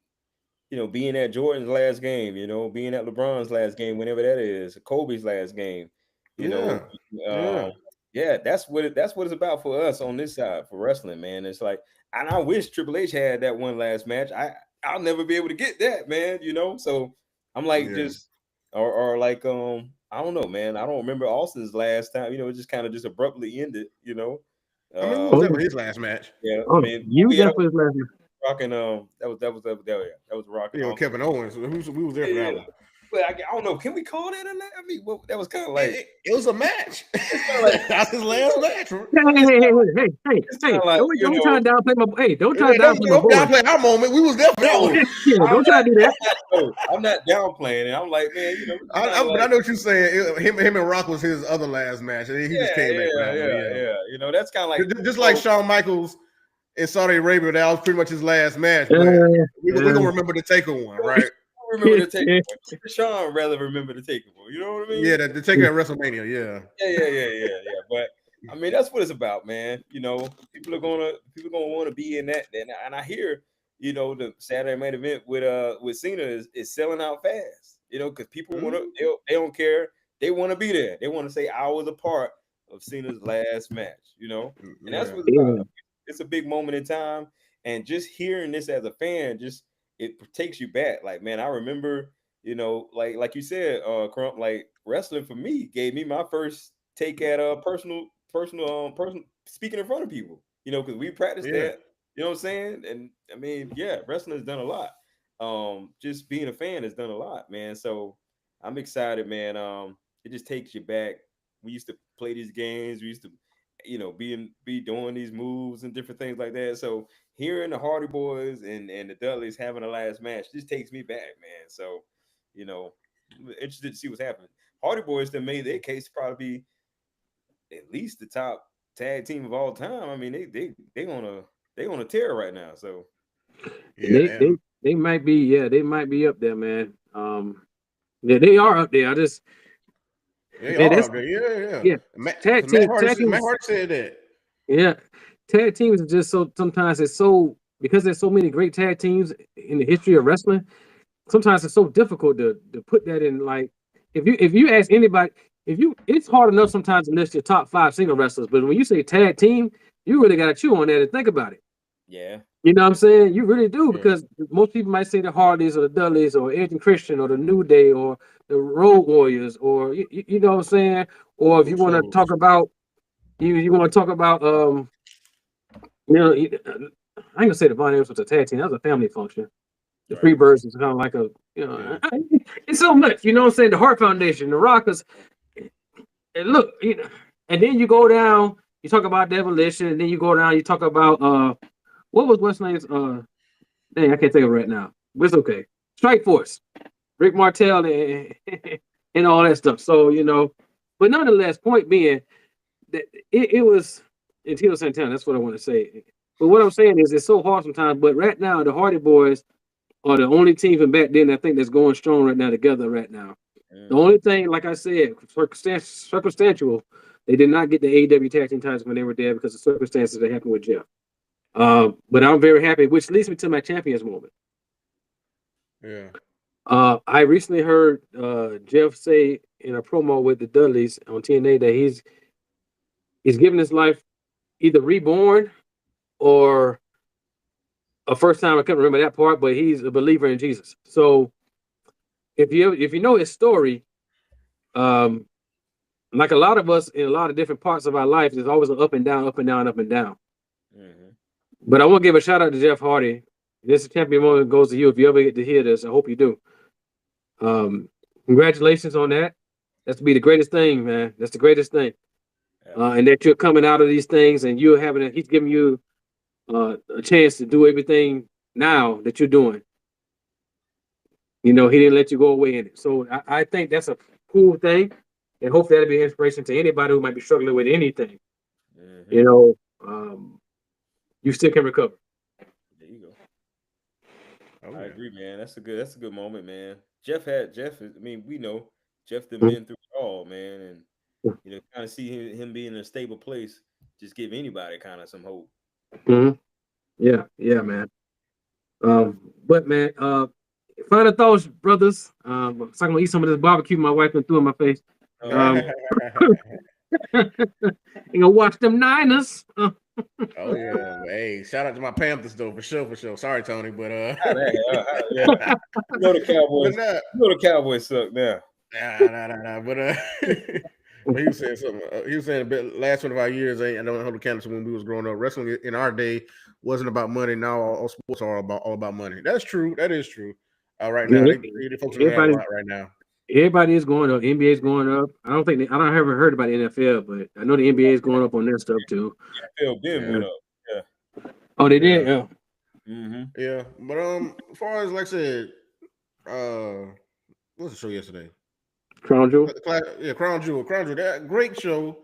Being at Jordan's last game, being at LeBron's last game, whenever that is, Kobe's last game, that's what it's about for us on this side for wrestling, man. It's like, and I wish Triple H had that one last match. I'll never be able to get that, man. So I'm like or like I don't know, man. I don't remember Austin's last time. It just kind of just abruptly ended. I mean, it was never his last match. Yeah, definitely his last match. Rocking, that was rocking. Kevin Owens. We was there for that one. But I don't know. Can we call that a match? I mean, that was kind of like it was a match. That's his last match. Hey! Don't try to downplay my. Hey, don't try to downplay my boy. Don't downplay our moment. We was there for that one. Don't try to do that. I'm not downplaying it. I'm like, man, I know what you're saying. Him and Rock was his other last match, and he just came back. Yeah. That's kind of like just like Shawn Michaels in Saudi Arabia. That was pretty much his last match. We're gonna remember the Taker one, right? remember the Taker one. Sean rather remember the Taker one. You know what I mean? Yeah, the Taker at WrestleMania. Yeah. Yeah. But I mean, that's what it's about, man. You know, people are gonna want to be in that. And I hear, you know, the Saturday main event with Cena is selling out fast. You know, because people want to, they don't care. They want to be there. They want to say I was a part of Cena's last match. You know, and that's what it's about. It's a big moment in time, and just hearing this as a fan, it takes you back. Like, man, I remember, you know, like you said, Crump, like wrestling for me gave me my first take at personal speaking in front of people, you know, because we practiced that, you know what I'm saying? And I mean, yeah, wrestling has done a lot. Just being a fan has done a lot, man. So I'm excited, man. It just takes you back. We used to play these games, we used to, you know, be doing these moves and different things like that. So hearing the Hardy Boys and the Dudleys having a last match just takes me back, man. So, you know, interested to see what's happening. Hardy Boys that made their case to probably be at least the top tag team of all time. I mean, they on a tear right now. So they might be up there, man. Yeah, they are up there. They are up there. Yeah. Tag teams. Matt Hardy said that. Yeah, tag teams are just so, sometimes it's so, because there's so many great tag teams in the history of wrestling. Sometimes it's so difficult to put that in. Like, if you ask anybody, it's hard enough sometimes to list your top 5 single wrestlers, but when you say tag team, you really got to chew on that and think about it. Yeah, you know what I'm saying? You really do, because most people might say the Hardys or the Dudleys or Edge and Christian or the New Day or the Road Warriors, or you know what I'm saying? Or if you want to talk about you want to talk about you know, I ain't gonna say the Von Erichs was a tag team. That was a family function. The Freebirds is kind of like a, you know, it's so much. You know what I'm saying? The Hart Foundation, the Rockers. And look, you know, and then you go down. You talk about Demolition, and then you go down. You talk about what's name's dang, I can't think of it right now. But it's okay. Strike Force, Rick Martel, and all that stuff. So, you know, but nonetheless, point being that it was in Tito Santana. That's what I want to say. But what I'm saying is, it's so hard sometimes. But right now, the Hardy Boys are the only team from back then I think that's going strong right now together right now. The only thing, like I said, circumstantial, they did not get the AEW tag team titles when they were there because of circumstances that happened with Jeff. But I'm very happy, which leads me to my champions moment. Yeah. I recently heard Jeff say in a promo with the Dudleys on TNA that he's giving his life either reborn or a first time. I couldn't remember that part, but he's a believer in Jesus. So if you know his story, like a lot of us in a lot of different parts of our life, there's always an up and down, up and down, up and down. Mm-hmm. But I want to give a shout out to Jeff Hardy. This champion moment goes to you. If you ever get to hear this, I hope you do. Congratulations on that. That's to be the greatest thing, man. That's the greatest thing. And that you're coming out of these things and he's giving you a chance to do everything now that you're doing. You know, he didn't let you go away in it. So I think that's a cool thing. And hopefully that'll be inspiration to anybody who might be struggling with anything. Mm-hmm. You know, you still can recover. There you go. I agree, man. That's a good moment, man. Jeff. I mean, we know Jeff done been through it all, man, and you know, kind of see him being in a stable place, just give anybody kind of some hope. Mm-hmm. Yeah, man. But man, final thoughts, brothers. So I'm gonna eat some of this barbecue my wife threw in my face. You gonna watch them Niners. Oh yeah, hey! Shout out to my Panthers though, for sure. Sorry, Tony, but yeah. You know the Cowboys. You know the Cowboys suck now. Nah. But he was saying something. He was saying a bit last 25 years. I don't hold the candle to when we was growing up. Wrestling in our day wasn't about money. Now all sports are all about money. That's true. That is true. Right now, they focusing on that a lot right now. Everybody is going up. NBA is going up. I don't ever heard about the NFL, but I know the NBA is going up on their stuff too. NFL went up. Yeah. Oh, they did. Yeah. Mm-hmm. Yeah, but as far as like I said, what was the show yesterday? Crown Jewel. Yeah, Crown Jewel. That great show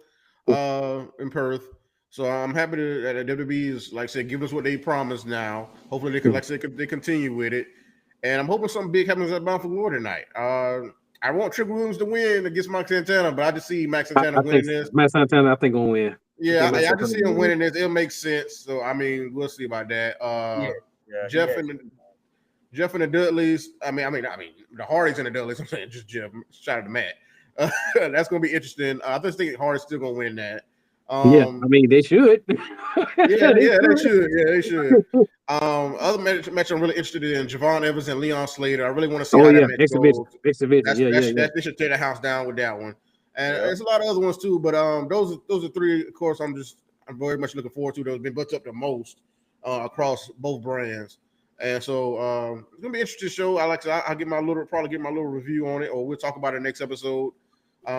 in Perth. So I'm happy that WWE is, like I said, give us what they promised now. Hopefully they can, like I said, they continue with it. and I'm hoping something big happens at Bound for Glory tonight. I want Trick Williams to win against Max Santana, but I just see Max Santana winning this. Max Santana, I think, gonna win. Yeah, I just see him winning this. It'll make sense. So I mean, we'll see about that. Jeff and the Dudleys. I mean, the Hardys and the Dudleys. I'm saying just Jeff. Shout out to Matt. That's gonna be interesting. I just think Hardy's still gonna win that. Yeah, I mean they should. they should. Other match I'm really interested in Javon Evans and Leon Slater. I really want to see how that match goes. Exhibition. They should tear the house down with that one. And there's a lot of other ones too, but those are three. Of course, I'm very much looking forward to. Those been booked up the most across both brands, and so it's gonna be an interesting show. I'll probably get my little review on it, or we'll talk about it next episode.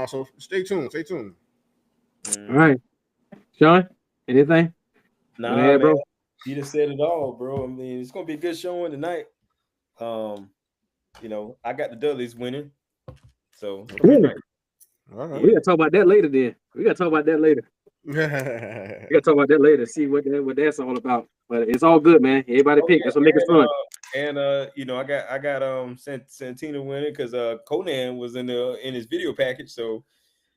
So stay tuned. All right, Sean, anything? Nah, man, bro. You just said it all, bro. I mean, it's gonna be a good showing tonight. I got the Dudleys winning, so. All right. We gotta talk about that later. See what that's all about. But it's all good, man. Everybody pick. That's what makes it fun. I got Santina winning because Conan was in his video package, so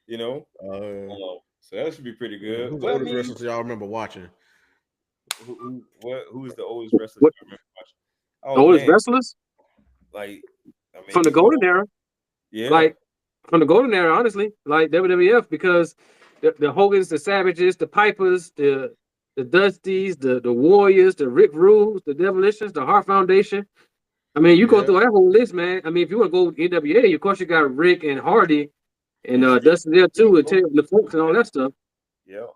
so that should be pretty good. Who's the oldest wrestlers y'all remember watching? Who's the oldest wrestlers you remember watching? The oldest wrestlers? From the golden era. Yeah. From the golden era, honestly, like WWF, because the Hogans, the Savages, the Pipers, the Dusties, the Warriors, the Rick Rules, the Demolitions, the Hart Foundation. I mean, you go through that whole list, man. I mean, if you want to go with NWA, of course you got Rick and Hardy and Dustin there too, and the folks and all that stuff. Yeah.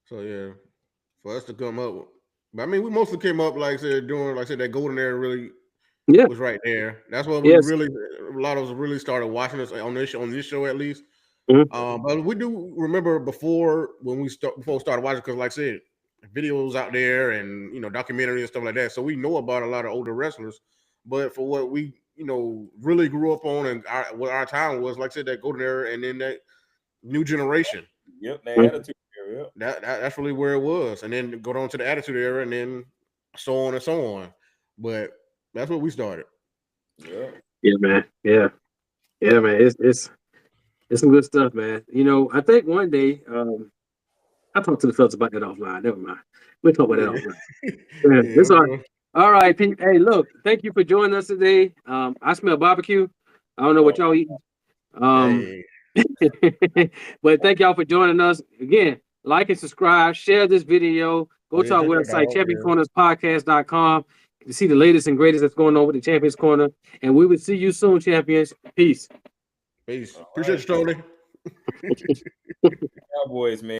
So for us to come up, but I mean, we mostly came up like I said that golden era really. Was right there. That's what we really a lot of us really started watching us on this show at least. Mm-hmm. But we do remember before we started watching, because like I said, videos out there and documentaries and stuff like that. So we know about a lot of older wrestlers. But for what we really grew up on and what our time was, like I said, that golden era and then that new generation. Yep, that attitude era. That's really where it was, and then go on to the attitude era, and then so on and so on. But that's where we started. Yeah, man. Yeah, man. It's some good stuff, man. I think one day I talked to the fellas about that offline. Never mind. We'll talk about that offline. It's all right. All right, Pete. Hey, look, thank you for joining us today. I smell barbecue. I don't know what y'all eating. But thank y'all for joining us. Again, like and subscribe, share this video. Go to our website, championcornerspodcast.com. to see the latest and greatest that's going on with the Champions Corner. And we will see you soon, champions. Peace. Appreciate you, Tony. Cowboys, man.